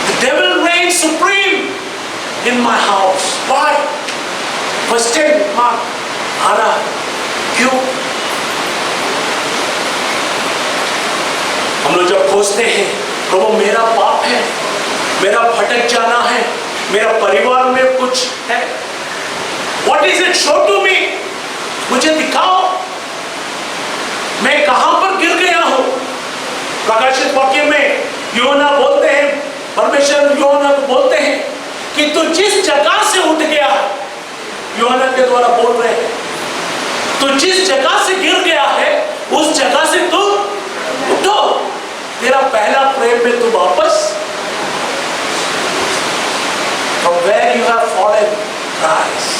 The devil reigns supreme in my house. Why? Question mark आ रहा है, क्यों? हम लोग जब खोजते हैं, प्रभु मेरा पाप है, मेरा भटक जाना है, मेरा परिवार में कुछ है, What is it? Show to me. मुझे दिखाओ, मैं कहां पर गिर गया हूं। प्रकाशित वाक्य में योना बोलते हैं, परमेश्वर योना को बोलते हैं कि तू जिस जगह से उठ गया, यूहन्ना के द्वारा बोल रहे हैं, तू जिस जगह से गिर गया है उस जगह से तू उठो, तेरा पहला प्रेम में तू वापस, from where you have fallen, rise.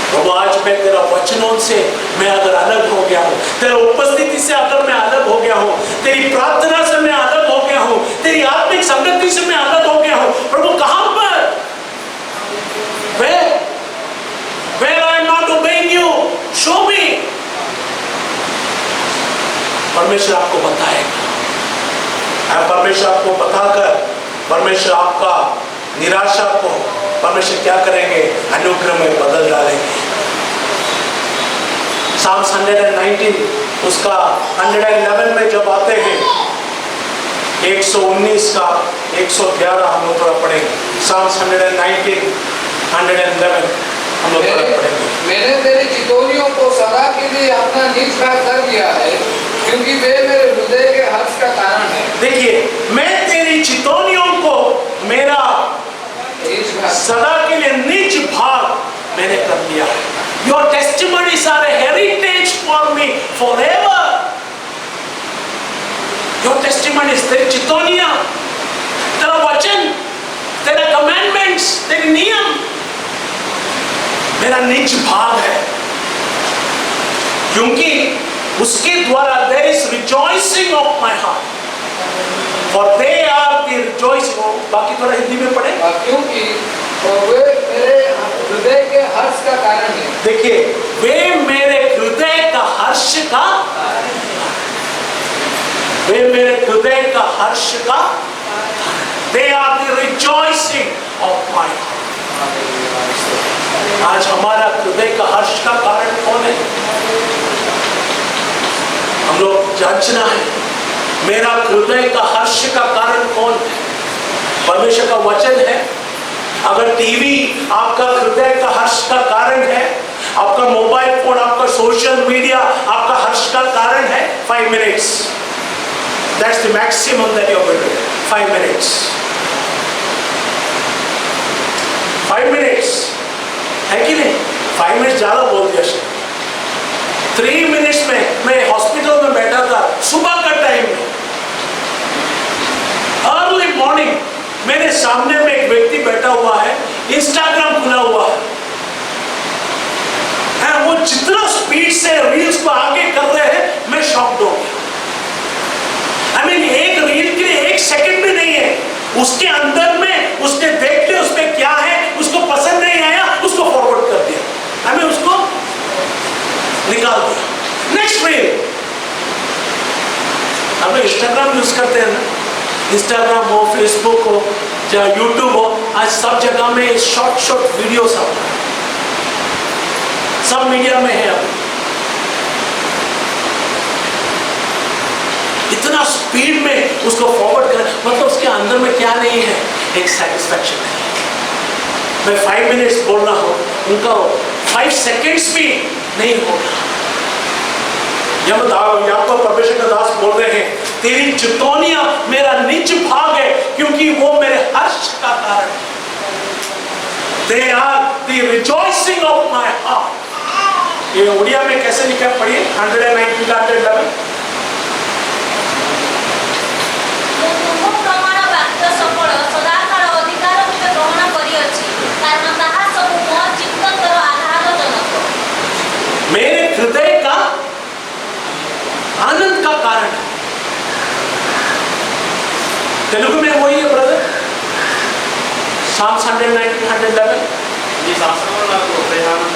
प्रभु आज मैं तेरा वचनों से मैं अगर अलग हो गया हूँ, तेरा उपस्थिति से अगर मैं अलग हो गया हूँ, तेरी प्रार्थना से मैं अलग हो गया हूँ, तेरी आत्मिक संगति से मैं अलग हो गया हूँ, प्रभु कहां पर? Where I am not obeying you, show me. परमेश्वर आपको बताएगा, परमेश्वर आपको बताकर परमेश्वर आपका निराशा को परमेश्वर क्या करेंगे? अनुग्रह में बदल डालेंगे। Psalms 119 उसका 111 में जब आते हैं, 119 का 111 हम लोग थोड़ा पढ़ेंगे। Psalms 119 111 हम लोग थोड़ा पढ़ेंगे। मैंने तेरी चितौनियों को सदा के लिए अपना निज भाग कर दिया है, क्योंकि वे मेरे हृदय के हर्ष का कारण है। देखिए, मैं तेरी चितौनियों को मेरा सदा के लिए निज भाग मैंने कर दिया है। Your testimonies are a heritage for me forever. Your testimonies, तेरी चितौनियां, तेरा वचन, तेरे commandments, तेरे नियम मेरा निज भाग है, क्योंकि उसके द्वारा there is rejoicing of my heart, for they are the rejoicing। बाकी थोड़ा हिंदी में पढ़े। क्योंकि वे मेरे हृदय के हर्ष का कारण है। देखिए, वे मेरे हृदय का हर्ष का, वे मेरे हृदय का हर्ष का, they are the rejoicing of my heart। आज हमारा हृदय का हर्ष का कारण कौन है? हम लोग जांचना है, मेरा हृदय का हर्ष का कारण कौन है? परमेश्वर का वचन है। अगर टीवी आपका हृदय का हर्ष का कारण है, आपका मोबाइल फोन, आपका सोशल मीडिया आपका हर्ष का कारण है, 5 minutes, that's the maximum that you're going to get, 5 minutes, 5 minutes है कि नहीं? 5 मिनट ज्यादा बोल दिया शायद। 3 मिनट्स में मैं हॉस्पिटल में बैठा था, सुबह का टाइम में, अर्ली मॉर्निंग, मेरे सामने में एक व्यक्ति बैठा हुआ है, इंस्टाग्राम खुला हुआ है, वो जितना स्पीड से रील्स को आगे कर रहे हैं, मैं शॉक्ड हो गया। I mean, एक रील के लिए 1 सेकंड भी नहीं है, उसके अंदर में उसने देख लिया उसमें क्या है, उसको पसंद नहीं आया, उसको फॉरवर्ड कर दिया, हमें उसको निकाल दिया। नेक्स्ट रील, हम लोग इंस्टाग्राम यूज करते हैं ना, इंस्टाग्राम हो, फेसबुक हो, चाहे यूट्यूब हो, आज सब जगह में शॉर्ट वीडियोस आता है, सब मीडिया में है। अब इतना स्पीड में उसको फॉरवर्ड कर, मतलब उसके अंदर में क्या नहीं है? एक सेटिस्फैक्शन नहीं है। मैं 5 मिनट्स बोल रहा हूं, उनका 5 सेकेंड्स भी नहीं होगा। जब तो परमेश्वर का दास बोल रहे हैं, तेरी चितौनियां मेरा निज भाग है, क्योंकि वो मेरे हर्ष का कारण है। They are the rejoicing of my heart। ये उड़िया में कैसे लिखा है? पढ़िए 119 का 111। प्रमाण वाक्य सफल सदाकाल अधिकार रूपे ग्रहण करिअछि, कारण ताहा सब मो चित्तकर आह्लादजनक। मेरे हृदय का आनंद का कारण है। तेलुगु में वही है ब्रदर, Psalms 119 111। ఈ శాస్త్రంలో నాకు ప్రయాణం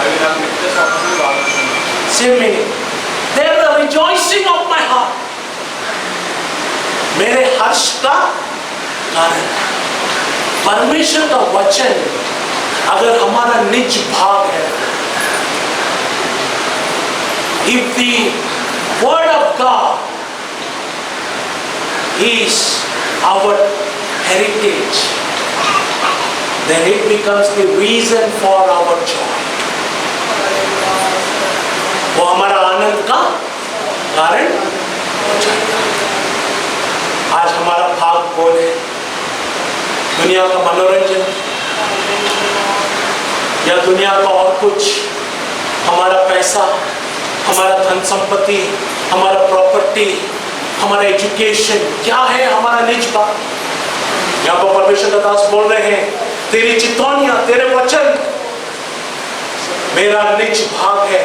అవి నాకు నిత్య స్వప్నం బాగుంటుంది। Same meaning, they are the rejoicing of my heart, मेरे हर्ष का कारण है। परमेश्वर का वचन अगर हमारा निज भाग है, if the word of God is our heritage, then it becomes the reason for our joy। वो हमारा आनंद का कारण हो जाएगा। आज हमारा भाग कौन है? दुनिया का मनोरंजन या दुनिया का और कुछ, हमारा पैसा, हमारा धन संपत्ति, हमारा प्रॉपर्टी, हमारा एजुकेशन, क्या है हमारा निज भाग। यहाँ पर परमेश्वर का दास बोल रहे हैं, तेरी चितौनियां, तेरे वचन मेरा निज भाग है,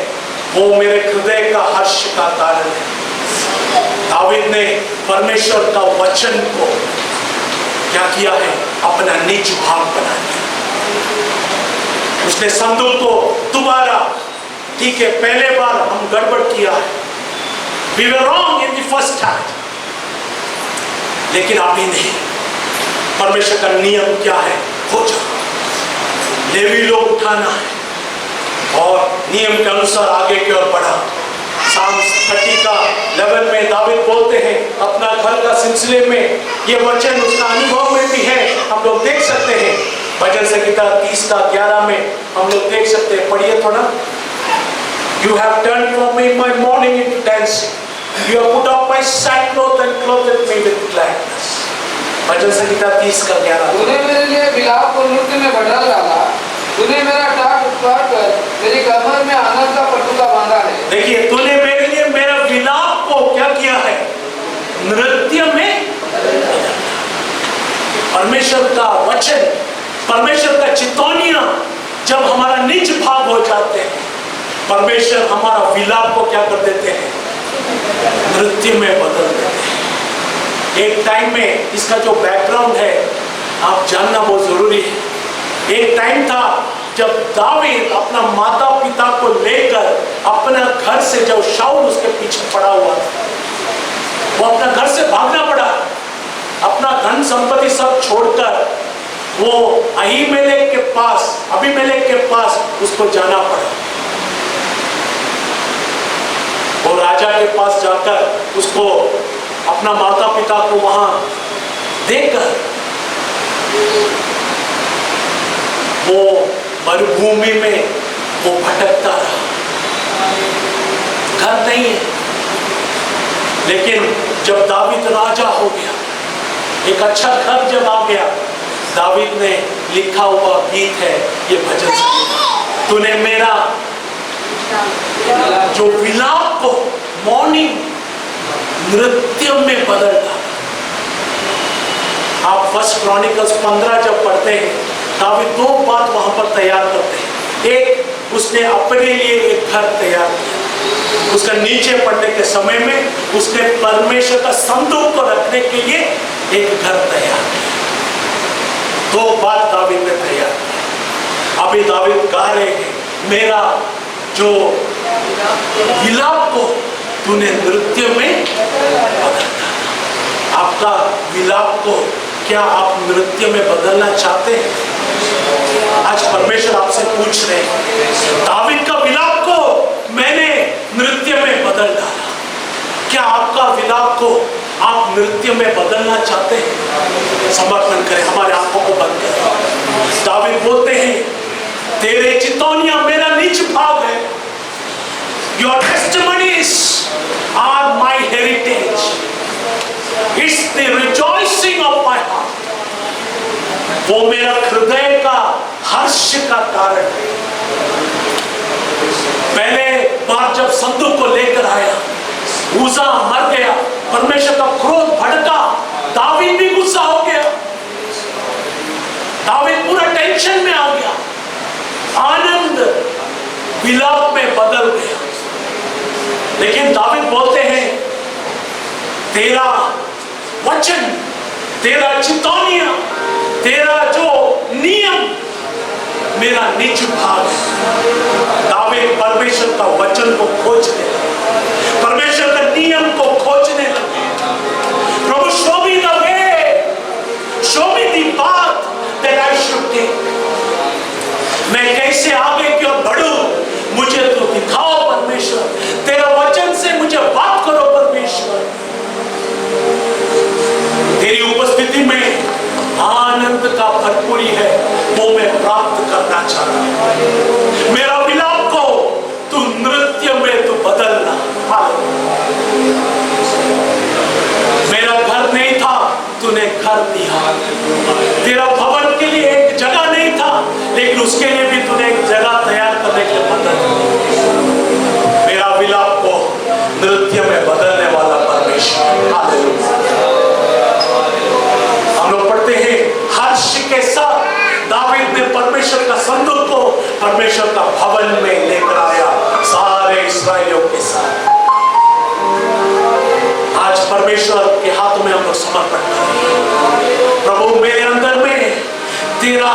वो मेरे हृदय का हर्ष का कारण है। दावीद ने परमेश्वर का वचन को क्या किया है, अपना निज भाग बना लिया। उसने संदूक को दोबारा, ठीक है पहले बार हम गड़बड़ किया है, we were wrong in the first time, लेकिन अभी नहीं। परमेश्वर का नियम क्या है, हो जा, लेवी लोग उठाना है और नियम के अनुसार आगे की ओर बढ़ा। साम 30 का 11 में दावीद बोलते हैं अपना घर का सिलसिले में, ये वचन उसका अनुभव में भी है, हम लोग देख सकते हैं। भजन संहिता 30 का 11 में हम लोग देख सकते हैं, पढ़िए थोड़ा। You have turned from me my mourning into dancing. You have put off my sackcloth and clothed me with gladness. भजन संहिता 30 का 11। तूने मेरे लिए विलाप को नृत्य में बढ़ा डाला, तूने मेरा टाट उतार कर मेरी कमर में आनंद का पटुका बांधा है। देखिए, तूने मेरे लिए मेरा विलाप को क्या किया है, नृत्य में। परमेश्वर का वचन, परमेश्वर का चितौनियां जब हमारा निज भाग हो जाते हैं, परमेश्वर हमारा विलाप को क्या कर देते हैं, नृत्य में बदल देते हैं। एक टाइम में इसका जो बैकग्राउंड है आप जानना बहुत जरूरी है। एक टाइम था जब दावीद अपना माता पिता को लेकर अपना घर से, जब शाऊल उसके पीछे पड़ा हुआ था, वो अपना घर से भागना पड़ा, अपना धन संपत्ति सब छोड़कर वो अहीमेलेक के पास उसको जाना पड़ा। वो राजा के पास जाकर उसको अपना माता पिता को वहां देखकर वो मरुभूमि में वो भटकता रहा, घर नहीं है। लेकिन जब दावीद राजा हो गया, एक अच्छा घर जब आ गया, दावीद ने लिखा हुआ गीत है ये भजन संहिता। तूने मेरा जो विलाप को मॉर्निंग नृत्य में बदल डाला। आप फर्स्ट क्रॉनिकल्स 15 जब पढ़ते हैं, दावीद 2 बात वहां पर तैयार करते हैं। एक, उसने अपने लिए एक घर तैयार किया, उसका नीचे पढ़ने के समय में उसने परमेश्वर का संदूक को रखने के लिए एक घर तैयार किया। 2 बात दावीद ने तैयार किया। अभी दावीद गा रहे हैं, मेरा जो विलाप को तूने नृत्य में बदल डाला। आपका विलाप को क्या आप नृत्य में बदलना चाहते हैं? आज परमेश्वर आपसे पूछ रहे हैं, दावीद का विलाप को मैंने नृत्य में बदल डाला, क्या आपका विलाप को आप नृत्य में बदलना चाहते हैं? समर्पण करें, हमारे आंखों को बंद करें। दावीद बोलते हैं, तेरे चितौनियां मेरा निज भाग है। Your testimonies are my heritage. It's the rejoicing of my heart. वो मेरा हृदय का हर्ष का कारण है। पहले बार जब संदूक को लेकर आया, उज़ा मर गया, परमेश्वर का क्रोध भड़का, दावीद भी गुस्सा हो गया, दावीद पूरा टेंशन में आ गया, आनंद विलाप में बदल गया। लेकिन दावीद बोलते हैं, तेरा वचन, तेरा चितौनियां, तेरा जो नियम मेरा निज भाग है। दावीद परमेश्वर का वचन को खोजने लगे, परमेश्वर का नियम को खोजने लगे। प्रभु, show me the way, show me the path that I should take. मैं कैसे आगे की ओर बढ़ूं, मुझे तो दिखाओ परमेश्वर, तेरा वचन से मुझे बात करो परमेश्वर। तेरी उपस्थिति में आनंद का भरपूरी है, वो मैं प्राप्त करना चाहता हूं। मेरा विलाप को तू नृत्य में तू बदलना। मेरा घर नहीं था, तूने घर दिया। तेरा भाइयों के साथ आज परमेश्वर के हाथों में हम लोग समर्पण करें। प्रभु मेरे अंदर में तेरा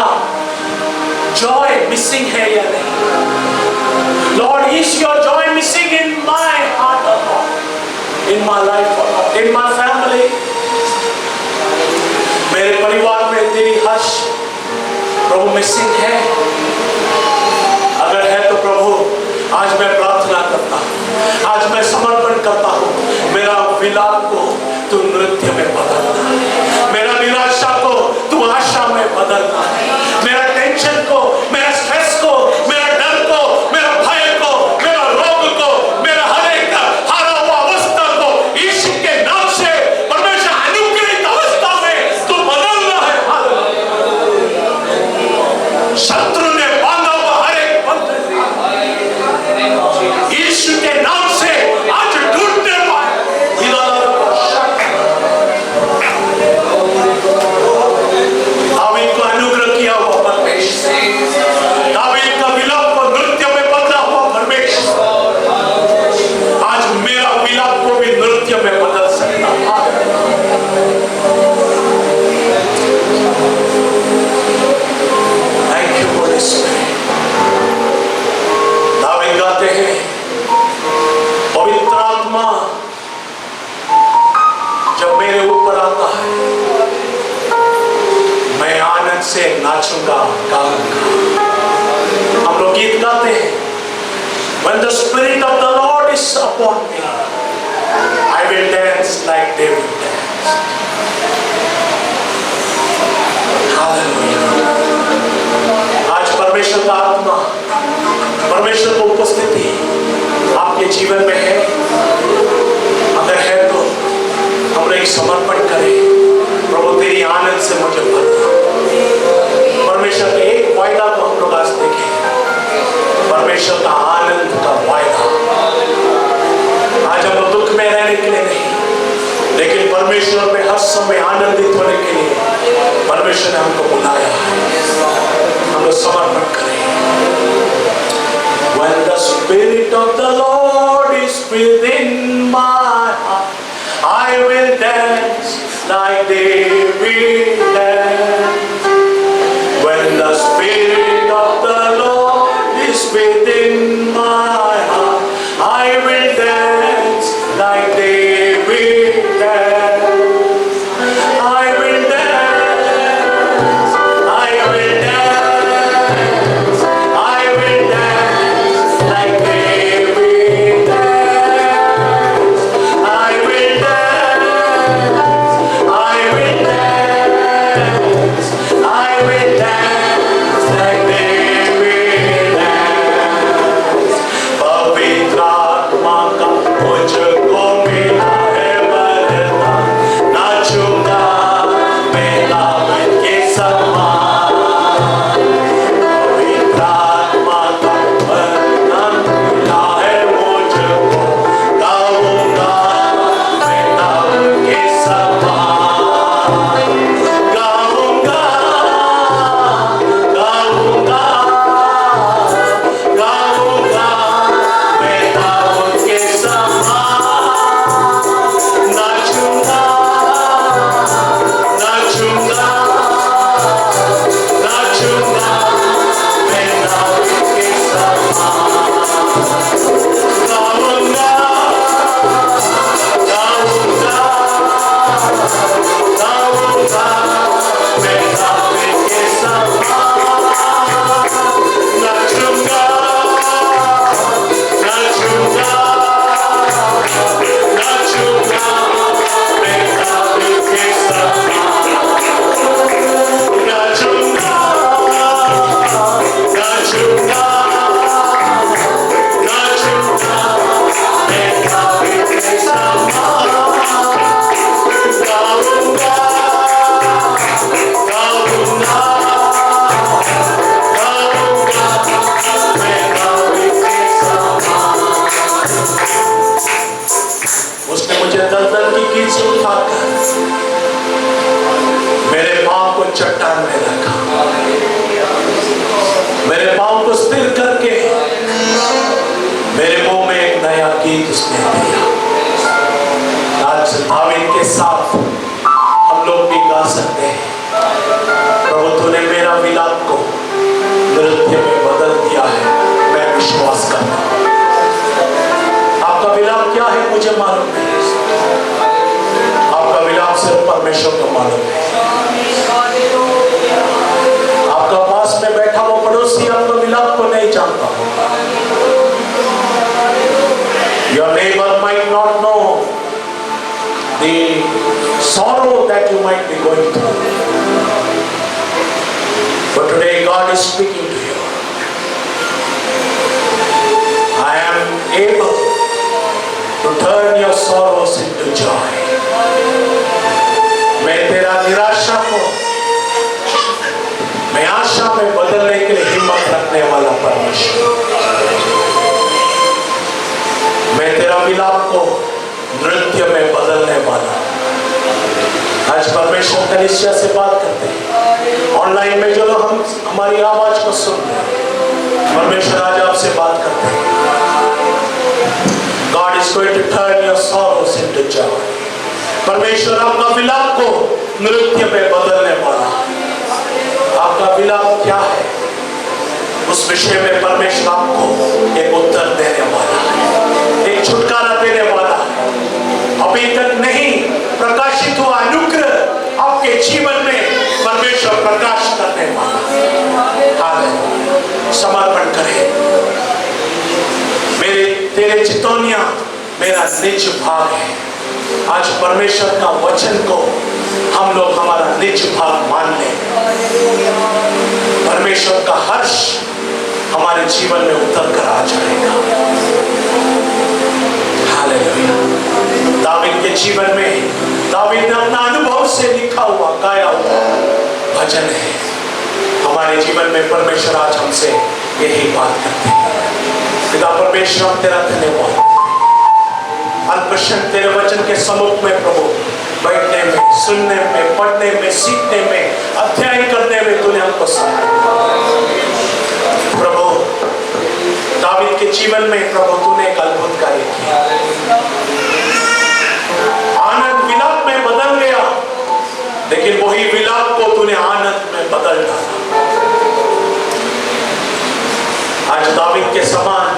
जॉय मिसिंग है या नहीं? Lord, is your joy missing in my heart और lord, in my life, in my family? मेरे परिवार में तेरी हर्ष प्रभु मिसिंग है? अगर है तो प्रभु आज मैं प्रार्थना करता हूं, आज मैं समर्पण करता हूं, मेरा विलाप को तू नृत्य में बदलना, मेरा निराशा को तू आशा में बदलना, मेरा टेंशन को, मेरा स्ट्रेस को, मेरा डर को, मेरा भय को, मेरा रोग को, मेरा हर एक हारा हुआ अवस्था को यीशु के नाम से परमेश्वर अनुग्रहित अवस्था में तू बदलना है। शत्रु ने बांधा हुआ हर एक बंधन यीशु के नाम से आज टूटने पाए। दावीद को अनुग्रह किया हुआ परमेश्वर, दावीद का विलाप को नृत्य में बदला हुआ परमेश्वर, आज मेरा विलाप को भी नृत्य में बदल सकता है। Thank you Holi spirit. David गाते हैं, पवित्र आत्मा जब मेरे ऊपर आता है मैं आनंद से नाचूंगा, गाऊंगा। हम लोग गीत गाते हैं, When the Spirit of the Lord is upon me, I will dance like David danced. Hallelujah. आज परमेश्वर का आत्मा, परमेश्वर की उपस्थिति आपके जीवन में है। अगर है तो हम एक समर्पण करें, प्रभु तेरी आनंद से मुझे भरना। परमेश्वर के एक वायदा को हम लोग आज देखें, परमेश्वर का आनंद का वायदा। आज हम लोग दुख में रहने के लिए नहीं, लेकिन परमेश्वर में हर समय आनंदित होने के लिए परमेश्वर ने हमको बुलाया है। हम लोग समर्पण करें। When the Spirit of the Lord is within my heart, I will dance like David danced. When the Spirit of the Lord is within my heart, I will dance like David danced. I will dance, I will dance, I will dance like David danced. I will dance, I will dance, I will dance like David danced. मुझे मालूम नहीं, आपका विलाप सिर्फ परमेश्वर को मालूम है। आपका पास में बैठा वो पड़ोसी आपका विलाप को नहीं जानता। Your neighbor might not know the sorrow that you might be going through, but today God is speaking to you. I am able to turn your sorrows into joy. मैं तेरा निराशा को मैं आशा में बदलने के लिए हिम्मत रखने वाला परमेश्वर। मैं तेरा विलाप को नृत्य में बदलने वाला। आज परमेश्वर कलीसिया से बात करते हैं, ऑनलाइन में जो लोग हमारी आवाज को सुन रहे हैं, परमेश्वर आज आपसे बात करते हैं। God is going to turn your sorrows into joy. परमेश्वर आपका विलाप को नृत्य में बदलने वाला। आपका विलाप क्या है, उस विषय में परमेश्वर आपको एक उत्तर देने वाला है, एक छुटकारा देने वाला है। अभी तक नहीं प्रकाशित हुआ अनुग्रह आपके जीवन में परमेश्वर प्रकाश करने वाला है। समर्पण करें। मेरे तेरे चितौनिया मेरा निज भाग है। आज परमेश्वर का वचन को हम लोग हमारा निज भाग मान लें। परमेश्वर का हर्ष हमारे जीवन में उतर कर आ जाएगा। हालेलुया। दावीद के जीवन में दावीद ने अपना अनुभव से लिखा हुआ गाया हुआ भजन है। हमारे जीवन में परमेश्वर आज हमसे यही बात करते हैं। पिता परमेश्वर हम तेरा धन्यवाद। अल्पक्षण तेरे वचन के सम्मुख में प्रभु बैठने में, सुनने में, पढ़ने में, सीखने में, अध्ययन करने में तूने हमको प्रभु दावीद के जीवन में प्रभु तूने एक अद्भुत कार्य किया। आनंद विलाप में बदल गया, लेकिन वही विलाप को तूने आनंद में बदल डाला। आज दावीद के समान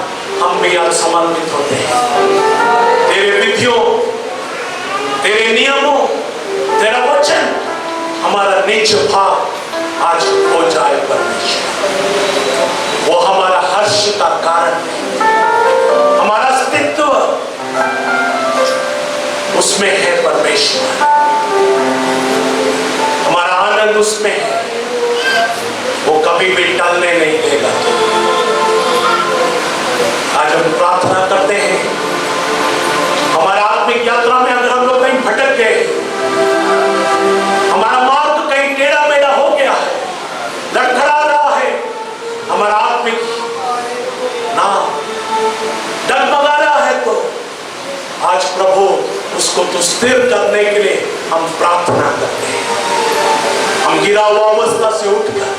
हम भी आज समर्पित होते हैं। तेरे विधियों, तेरे नियमों, तेरा वचन हमारा निज भाग आज हो जाए परमेश्वर। वो हमारा हर्ष का कारण है। हमारा अस्तित्व उसमें है परमेश्वर। हमारा आनंद उसमें है। वो कभी भी टलने नहीं देगा। आज हम प्रार्थना करते हैं, हमारा आत्मिक यात्रा में अगर हम लोग कहीं भटक गए, हमारा मार्ग कहीं टेढ़ा मेढ़ा हो गया है, लड़खड़ा रहा है, हमारा आत्मिक नाम डगमगा रहा है, तो आज प्रभु उसको तो स्थिर करने के लिए हम प्रार्थना करते हैं। हम गिरा हुआ अवस्था से उठकर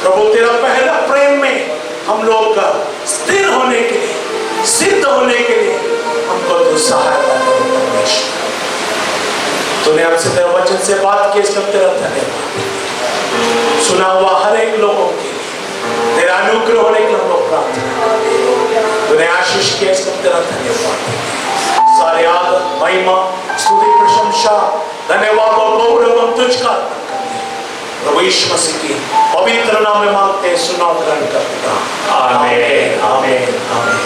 प्रभु तेरा पहला प्रेम में हम लोग का स्थिर होने के लिए, सिद्ध होने के लिए हमको तो सहायता करो परमेश्वर। तूने हमसे तेरे वचन से बात की, इसका तेरा धन्यवाद। सुना हुआ हर एक लोगों के लिए तेरा अनुग्रह होने के लिए हम लोग प्रार्थना करते हैं। तूने आशीष किया, इसका तेरा धन्यवाद। सारे आदर, महिमा, स्तुति, प्रशंसा, धन्यवाद और गौरव हम तुझका अर्पण करते हैं। प्रभु यीशु मसीह की पवित्र नाम में मांगते हैं, सुना ग्रहण करते हैं। आमीन, आमीन, आमीन।